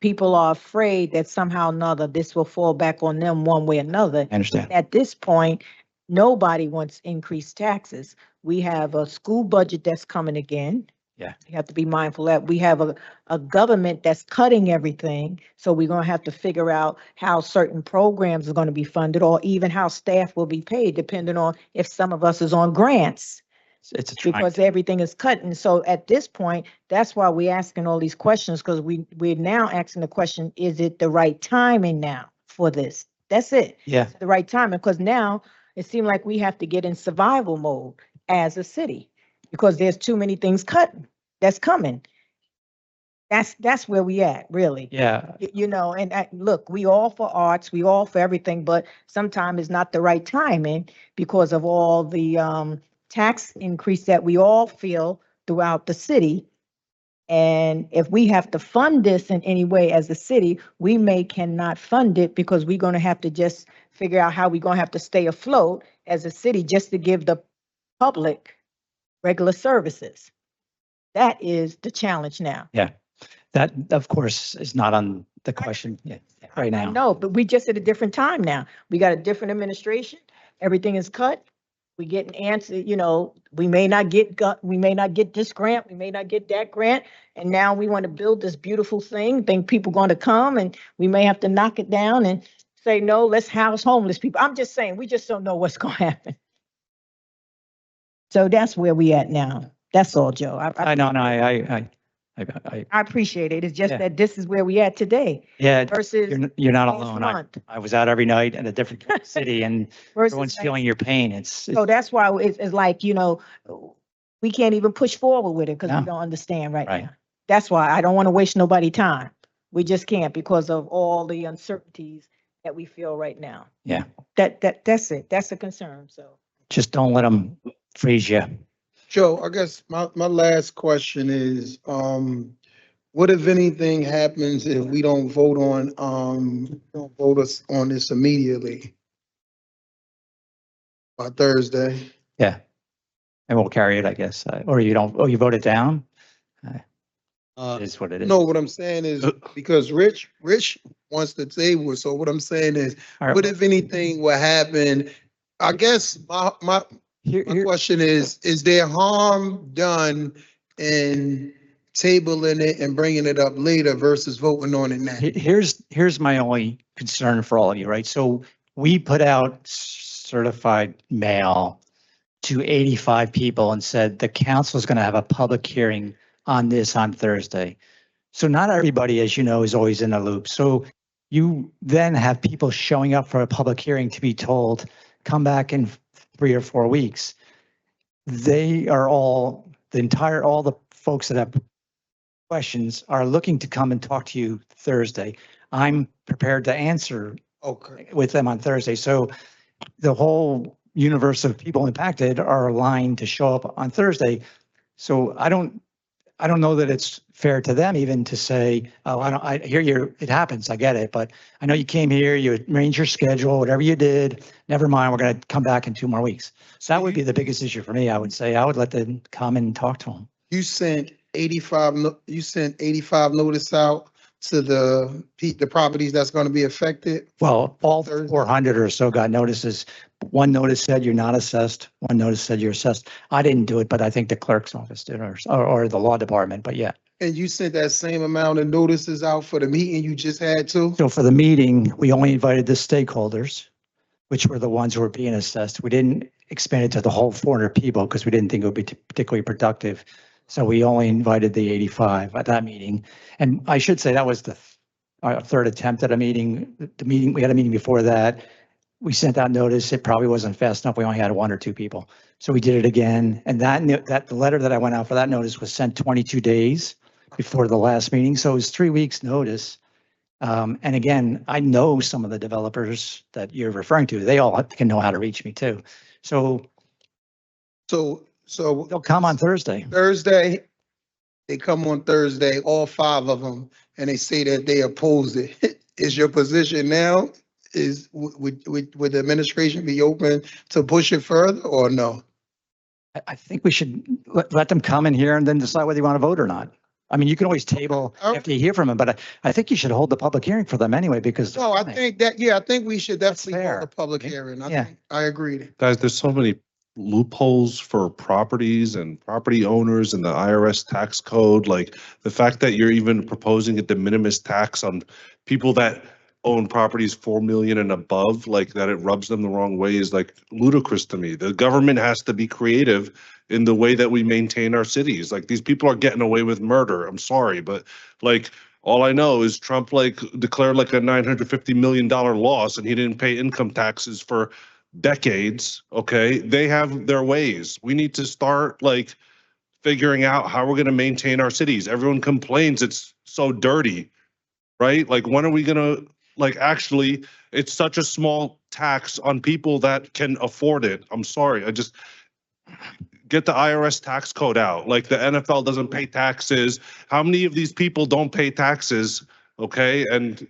people are afraid that somehow or another this will fall back on them one way or another. I understand. At this point, nobody wants increased taxes. We have a school budget that's coming again. Yeah. You have to be mindful that we have a government that's cutting everything. So we're going to have to figure out how certain programs are going to be funded, or even how staff will be paid, depending on if some of us is on grants. It's because everything is cut. And so at this point, that's why we're asking all these questions, because we're now asking the question, is it the right timing now for this? That's it. Yeah. It's the right timing, because now it seems like we have to get in survival mode as a city, because there's too many things that's coming. That's where we at, really. Yeah. And look, we all for arts, we all for everything, but sometimes it's not the right timing because of all the tax increase that we all feel throughout the city. And if we have to fund this in any way as a city, we cannot fund it, because we're going to have to just figure out how we're going to have to stay afloat as a city just to give the public regular services. That is the challenge now. Yeah. That, of course, is not on the question right now. No, but we just at a different time now. We got a different administration. Everything is cut. We get an answer, we may not get this grant, we may not get that grant. And now we want to build this beautiful thing, think people going to come, and we may have to knock it down and say, no, let's house homeless people. I'm just saying, we just don't know what's going to happen. So that's where we at now. That's all, Joe. I know, no, I I appreciate it. It's just Yeah. that this is where we at today Yeah, versus you're not last alone. month. I was out every night in a different city and versus everyone's last- feeling your pain. It's So that's why it's like, we can't even push forward with it because No. we don't understand right Right. now. That's why I don't want to waste nobody's time. We just can't because of all the uncertainties that we feel right now. Yeah. That's it. That's a concern. So just don't let them freeze you. Joe, I guess my last question is, what if anything happens if we don't vote us on this immediately by Thursday? Yeah. And we'll carry it, I guess. Or you don't, or you vote it down. It is what it is. No, what I'm saying is because Rich wants to table. So what I'm saying is, All right, what if anything will happen? I guess my question is there harm done in tabling it and bringing it up later versus voting on it now? Here's my only concern for all of you, right? So we put out certified mail to 85 people and said the council is going to have a public hearing on this on Thursday. So not everybody, as you know, is always in the loop. So you then have people showing up for a public hearing to be told, come back in 3 or 4 weeks. They are all the folks that have questions are looking to come and talk to you Thursday. I'm prepared to answer with them on Thursday. So the whole universe of people impacted are aligned to show up on Thursday. So I don't know that it's fair to them even to say, oh, I hear you, it happens, I get it, but I know you came here, you arranged your schedule, whatever you did, never mind, we're going to come back in 2 more weeks. So that would be the biggest issue for me. I would say I would let them come and talk to them. You sent 85 notice out to the properties that's going to be affected? Well, all 400 or so got notices. One notice said you're not assessed. One notice said you're assessed. I didn't do it, but I think the clerk's office did or the law department, but yeah. And you sent that same amount of notices out for the meeting you just had too? So for the meeting, we only invited the stakeholders, which were the ones who were being assessed. We didn't expand it to the whole 400 people because we didn't think it would be particularly productive. So we only invited the 85 at that meeting. And I should say that was our third attempt at a meeting. We had a meeting before that. We sent out notice. It probably wasn't fast enough. We only had 1 or 2 people. So we did it again. And the letter that I went out for that notice was sent 22 days before the last meeting. So it was 3 weeks notice. And again, I know some of the developers that you're referring to. They all can know how to reach me too. So they'll come on Thursday. They come on Thursday, all 5 of them, and they say that they oppose it. Is your position now, would the administration be open to push it further or no? I think we should let them come in here and then decide whether you want to vote or not. I mean, you can always table after you hear from them, but I think you should hold the public hearing for them anyway, because. No, I think we should definitely hold a public hearing. I agree. Guys, there's so many loopholes for properties and property owners and the IRS tax code. Like the fact that you're even proposing a de minimis tax on people that own properties 4 million and above, like that it rubs them the wrong way is like ludicrous to me. The government has to be creative in the way that we maintain our cities. Like these people are getting away with murder. I'm sorry, but like all I know is Trump like declared like a $950 million loss and he didn't pay income taxes for decades. Okay, they have their ways. We need to start like figuring out how we're going to maintain our cities. Everyone complains it's so dirty, right? Like when are we going to like actually, it's such a small tax on people that can afford it. I'm sorry, I just get the IRS tax code out. Like the NFL doesn't pay taxes. How many of these people don't pay taxes? Okay, and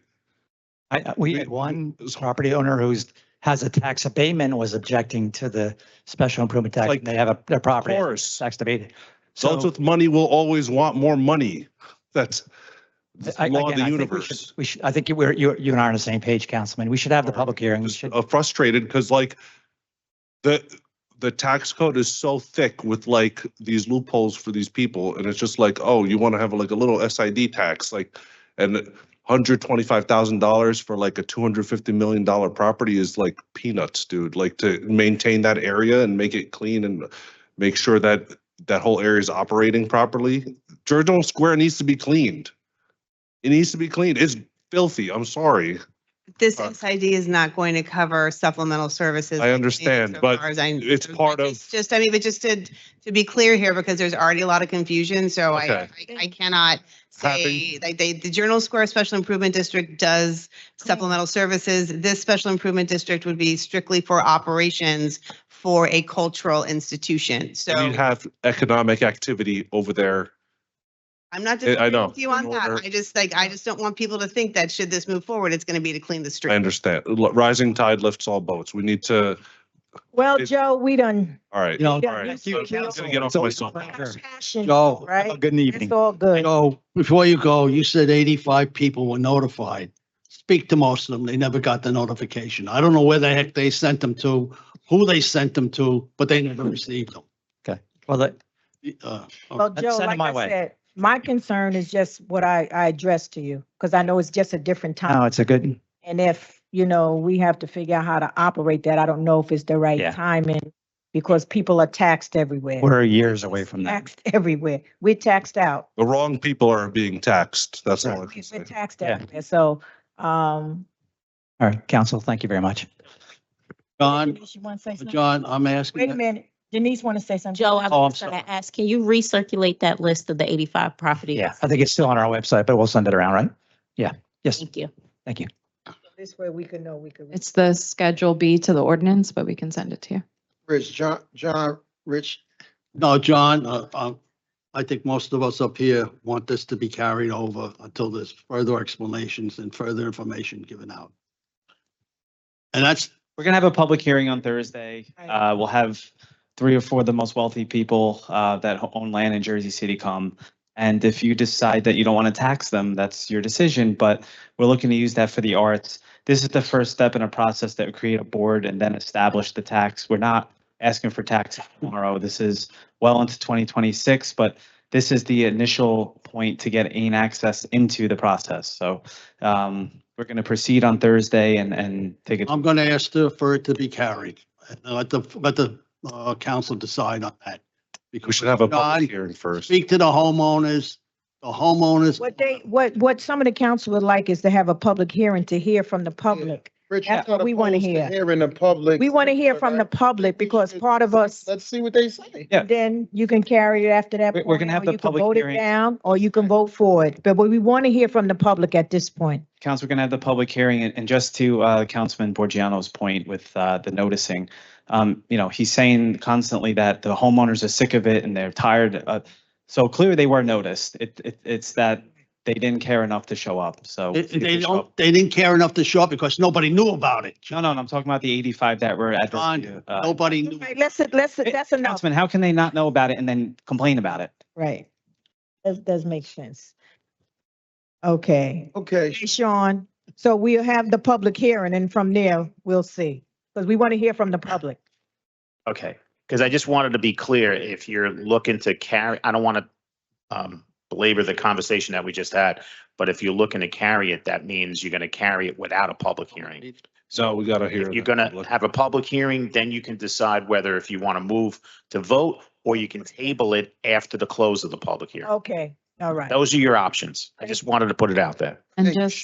we had one property owner has a tax abatement, was objecting to the special improvement tax. Like, they have their property of course, tax abated. Those with money will always want more money. That's the law of the universe. I think you and I are on the same page, Councilman. We should have the public hearing. We should. Frustrated because like the tax code is so thick with like these loopholes for these people, and it's just like, oh, you want to have like a little SID tax, like, and $125,000 for like a $250 million property is like peanuts, dude. Like to maintain that area and make it clean and make sure that that whole area is operating properly. Journal Square needs to be cleaned. It needs to be cleaned. It's filthy. I'm sorry. This SID is not going to cover supplemental services. I understand, but it's part of. Just, I mean, but just to be clear here, because there's already a lot of confusion, so I cannot say, like, the Journal Square Special Improvement District does supplemental services. This special improvement district would be strictly for operations for a cultural institution, so. We have economic activity over there. I'm not I know. disagreeing with you on that. I just don't want people to think that should this move forward, it's going to be to clean the street. I understand. Rising tide lifts all boats. We need to, Well, Joe, we done. all right. You know, All right. I'm gonna get off my soapbox. Passion, Joe, right? good evening. It's all good. So before you go, you said 85 people were notified. Speak to most of them. They never got the notification. I don't know where the heck they sent them to, who they sent them to, but they never received them. Okay. Well, okay. Well, Joe, send it like my I way. said, my concern is just what I addressed to you, because I know it's just a different no, time. it's a good, And if, we have to figure out how to operate that, I don't know if it's the right Yeah. timing, because people are taxed everywhere. we're years away from that. Taxed everywhere. We're taxed out. The wrong people are being taxed. That's all I can say. We're taxed Yeah. everywhere. So, All right, council, thank you very much. John, Denise, you want to say something? John, I'm asking. Wait a minute. Denise want to say something? Joe, I Oh, I'm was going to ask, can you recirculate that list of the 85 properties? Yeah, I think it's still on our website, but we'll send it around, right? Yeah, yes, Thank you. thank you. This way we can know, we can. It's the Schedule B to the ordinance, but we can send it to you. Rich, Rich. No, John, I think most of us up here want this to be carried over until there's further explanations and further information given out. And that's, We're gonna have a public hearing on Thursday. We'll have 3 or 4 of the most wealthy people that own land in Jersey City come. And if you decide that you don't want to tax them, that's your decision, but we're looking to use that for the arts. This is the first step in a process that would create a board and then establish the tax. We're not asking for tax tomorrow. This is well into 2026, but this is the initial point to get AIM access into the process. So we're going to proceed on Thursday and take it. I'm going to ask for it to be carried. And let the council decide on that. We should have a John, public hearing first. Speak to the homeowners. What some of the council would like is to have a public hearing to hear from the public. Rich, That's what we want to hear. Hearing the public. We want to hear from the public because part of us, Let's see what they say. Yeah. then you can carry it after that. We're gonna point, have or the you can public vote it hearing. down, or you can vote for it. But we want to hear from the public at this point. Council, we're going to have the public hearing, and just to Councilman Borgiano's point with the noticing, he's saying constantly that the homeowners are sick of it and they're tired. So clearly they were noticed. It's that they didn't care enough to show up. So They didn't care enough to show up because nobody knew about it. No, I'm talking about the 85 that were at. Nobody knew. Right, that's enough. Councilman, how can they not know about it and then complain about it? Right. That does make sense. Okay. Okay. Hey, Sean, so we'll have the public hearing and from there we'll see, because we want to hear from the public. Okay, because I just wanted to be clear, if you're looking to carry, I don't want to belabor the conversation that we just had, but if you're looking to carry it, that means you're going to carry it without a public hearing. So we got to hear. If you're going to have a public hearing, then you can decide whether if you want to move to vote or you can table it after the close of the public hearing. Okay, all right. Those are your options. I just wanted to put it out there. And just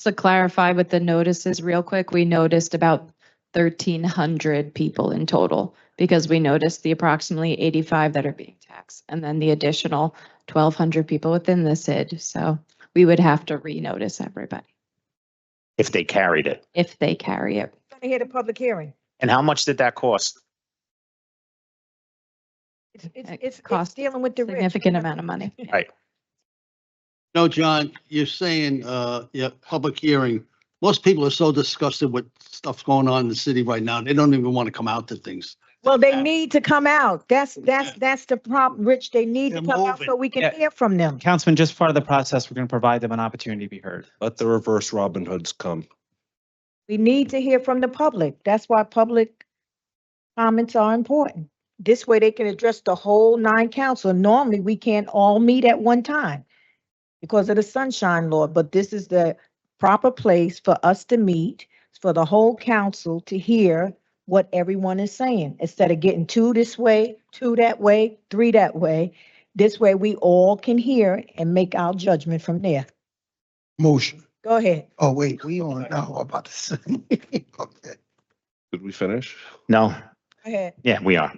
to clarify with the notices real quick, we noticed about 1,300 people in total because we noticed the approximately 85 that are being taxed and then the additional 1,200 people within the SID. So we would have to renotice everybody If they carried it. if they carry it. Want to hear the public hearing? And how much did that cost? It's costs dealing with the rich. Significant amount of money. Right. No, John, you're saying, public hearing. Most people are so disgusted with stuff going on in the city right now. They don't even want to come out to things. Well, they need to come out. That's the problem, Rich. They need to come out so we can hear from them. Councilman, just part of the process, we're going to provide them an opportunity to be heard. Let the reverse Robin Hoods come. We need to hear from the public. That's why public comments are important. This way they can address the whole 9 council. Normally, we can't all meet at one time because of the sunshine law, but this is the proper place for us to meet, for the whole council to hear what everyone is saying. Instead of getting 2 this way, 2 that way, 3 that way, This way we all can hear and make our judgment from there. Motion. Go ahead. Oh, wait, we on, no, I'm about to say. Okay. Did we finish? No, Go ahead. yeah, we are.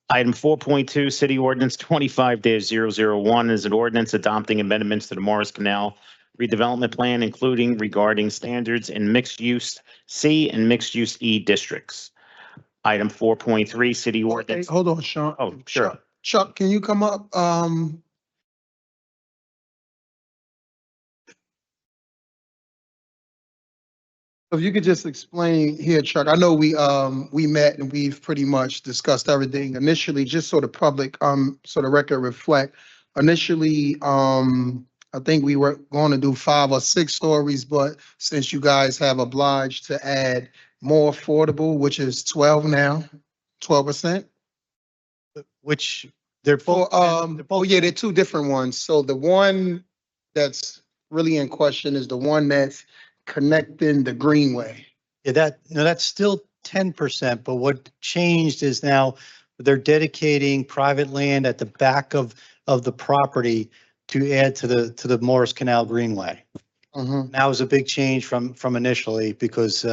Item 4.2, City Ordinance 25-001 is an ordinance adopting amendments to the Morris Canal redevelopment plan, including regarding standards in mixed-use C and mixed-use E districts. Item 4.3, City Hey, Ordinance. hold on, Sean. Oh, sure. Chuck, can you come up? If you could just explain here, Chuck, I know we met and we've pretty much discussed everything initially, just so the public, so the record reflect. Initially, I think we were going to do 5 or 6 stories, but since you guys have obliged to add more affordable, which is 12 now, 12%. Which they're For, both, oh yeah, they're 2 different ones. So the one that's really in question is the one that's connecting the Greenway. yeah, that's still 10%, but what changed is now they're dedicating private land at the back of the property to add to the Morris Canal Greenway. Mhm. That was a big change from initially because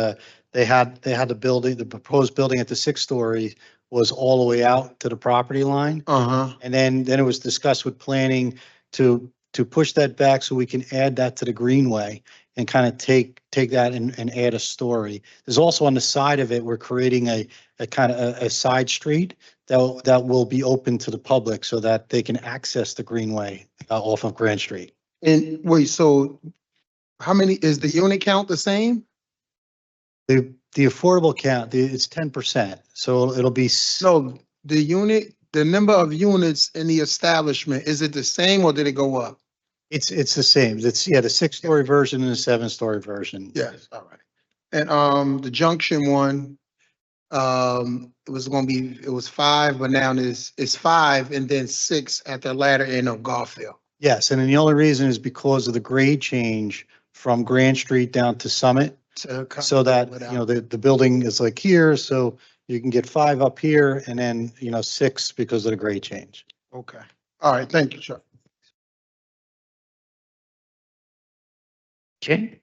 they had the building, the proposed building at the 6th story was all the way out to the property line. And then it was discussed with planning to push that back so we can add that to the Greenway and kind of take that and add a story. There's also on the side of it, we're creating a kind of a side street that will be open to the public so that they can access the Greenway off of Grand Street. And wait, so how many, is the unit count the same? The affordable count, it's 10%, so it'll be. No, the number of units in the establishment, is it the same or did it go up? It's the same. It's, the 6-story version and the 7-story version. Yes, all right. And the Junction one, it was 5, but now it's 5 and then 6 at the latter end of Garfield. Yes, and then the only reason is because of the grade change from Grand Street down to Summit. So that, the building is like here, so you can get 5 up here and then, 6 because of the grade change. Okay. All right, thank you, Chuck. Okay.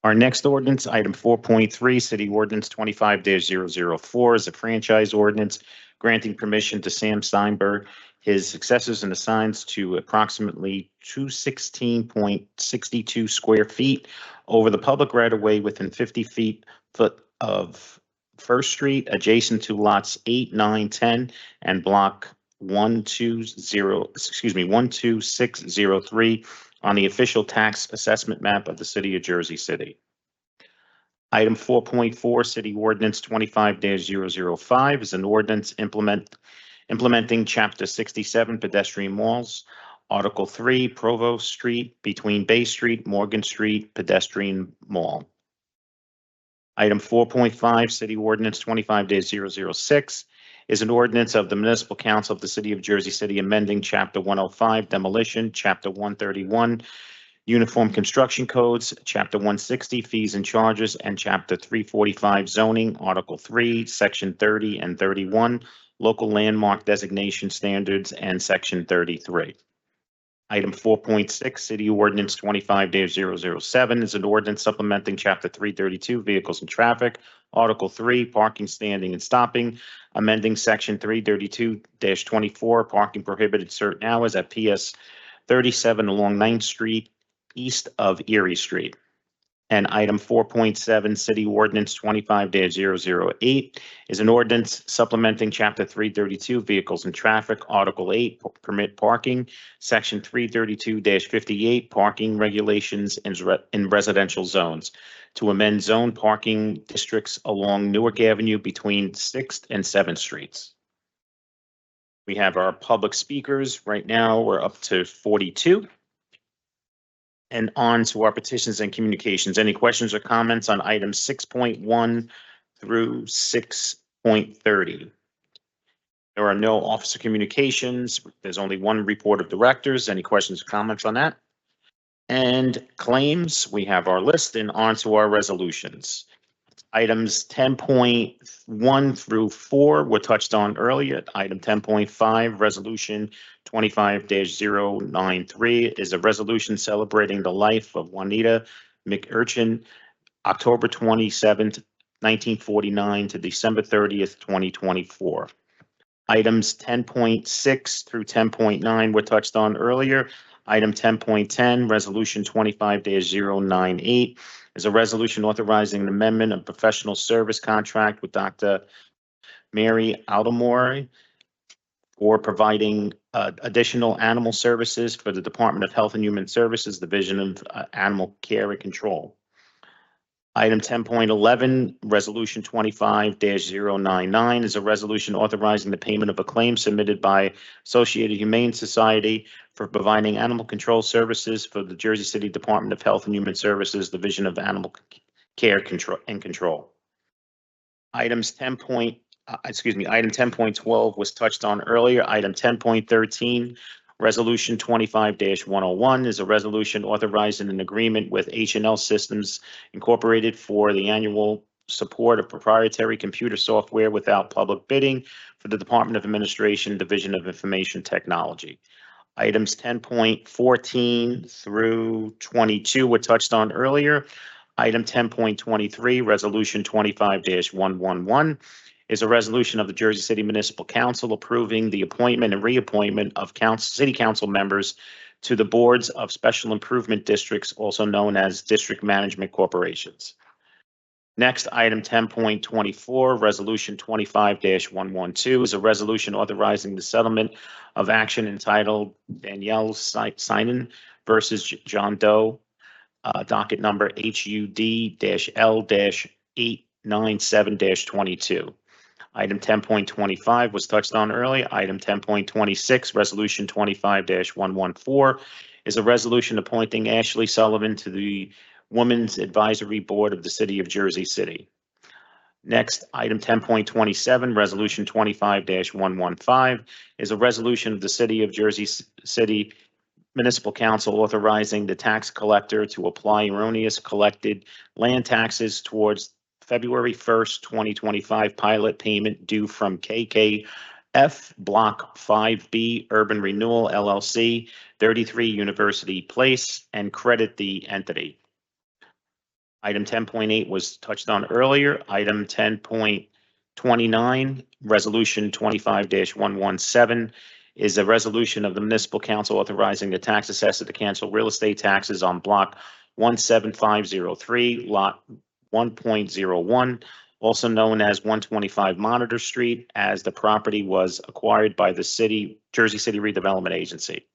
Our next ordinance, item 4.3, City Ordinance 25-004 is a franchise ordinance granting permission to Sam Steinberg, his successors and assigns to approximately 216.62 square feet over the public right-of-way within 50 feet of First Street, adjacent to lots 8, 9, 10, and block 12603 on the official tax assessment map of the city of Jersey City. Item 4.4, City Ordinance 25-005 is an ordinance implementing Chapter 67 pedestrian malls, Article 3, Provost Street between Bay Street, Morgan Street pedestrian mall. Item 4.5, City Ordinance 25-006 is an ordinance of the Municipal Council of the City of Jersey City amending Chapter 105 demolition, Chapter 131 uniform construction codes, Chapter 160 fees and charges, and Chapter 345 zoning, Article 3, Section 30 and 31 local landmark designation standards, and Section 33. Item 4.6, City Ordinance 25-007 is an ordinance supplementing Chapter 332 vehicles and traffic, Article 3 parking, standing, and stopping, amending Section 332-24 parking prohibited certain hours at PS 37 along 9th Street east of Erie Street. And item 4.7, City Ordinance 25-008 is an ordinance supplementing Chapter 332 Vehicles and Traffic, Article 8 Permit Parking, Section 332-58 Parking Regulations in Residential Zones to amend zone parking districts along Newark Avenue between 6th and 7th Streets. We have our public speakers. Right now, we're up to 42. And on to our petitions and communications. Any questions or comments on items 6.1 through 6.30? There are no officer communications. There's only one report of directors. Any questions or comments on that? And claims, we have our list, and on to our resolutions. Items 10.1 through 4 were touched on earlier. Item 10.5, Resolution 25-093 is a resolution celebrating the life of Juanita McUrchin, October 27th, 1949 to December 30th, 2024. Items 10.6 through 10.9 were touched on earlier. Item 10.10, Resolution 25-098 is a resolution authorizing an amendment of professional service contract with Dr. Mary Aldomore for providing additional animal services for the Department of Health and Human Services, Division of Animal Care and Control. Item 10.11, Resolution 25-099 is a resolution authorizing the payment of a claim submitted by Associated Humane Society for providing animal control services for the Jersey City Department of Health and Human Services, Division of Animal Care and Control. Item 10.12 was touched on earlier. Item 10.13, Resolution 25-101 is a resolution authorizing an agreement with H&L Systems Incorporated for the annual support of proprietary computer software without public bidding for the Department of Administration, Division of Information Technology. Items 10.14 through 22 were touched on earlier. Item 10.23, Resolution 25-111 is a resolution of the Jersey City Municipal Council approving the appointment and reappointment of city council members to the boards of special improvement districts, also known as district management corporations. Next, item 10.24, Resolution 25-112 is a resolution authorizing the settlement of action entitled Danielle Sinan versus John Doe, docket number HUD-L-897-22. Item 10.25 was touched on earlier. Item 10.26, Resolution 25-114 is a resolution appointing Ashley Sullivan to the Women's Advisory Board of the City of Jersey City. Next, item 10.27, Resolution 25-115 is a resolution of the City of Jersey City Municipal Council authorizing the tax collector to apply erroneous collected land taxes towards February 1st, 2025 pilot payment due from KKF Block 5B Urban Renewal LLC, 33 University Place, and credit the entity. Item 10.8 was touched on earlier. Item 10.29, Resolution 25-117 is a resolution of the Municipal Council authorizing the tax assessor to cancel real estate taxes on Block 17503, Lot 1.01, also known as 125 Monitor Street, as the property was acquired by the Jersey City Redevelopment Agency.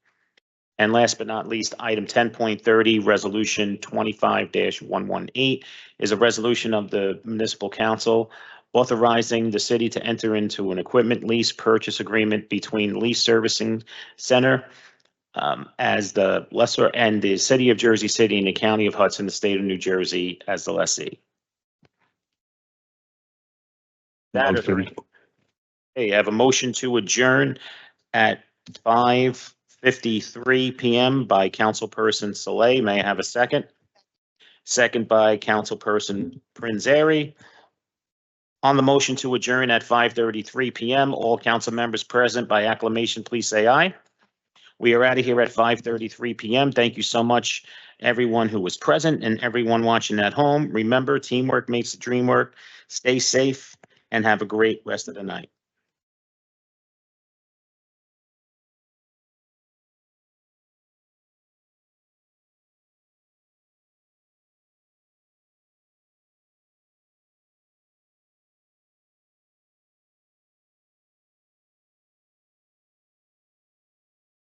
And last but not least, item 10.30, Resolution 25-118 is a resolution of the Municipal Council authorizing the city to enter into an equipment lease purchase agreement between Lease Servicing Center as the lessor and the City of Jersey City and the County of Hudson, the State of New Jersey as the lessee. Hey, I have a motion to adjourn at 5:53 p.m. by Councilperson Saleh. May I have a second? Second by Councilperson Prinzary. On the motion to adjourn at 5:33 p.m., all council members present by acclamation, please say aye. We are out of here at 5:33 p.m. Thank you so much, everyone who was present and everyone watching at home. Remember, teamwork makes the dream work. Stay safe and have a great rest of the night.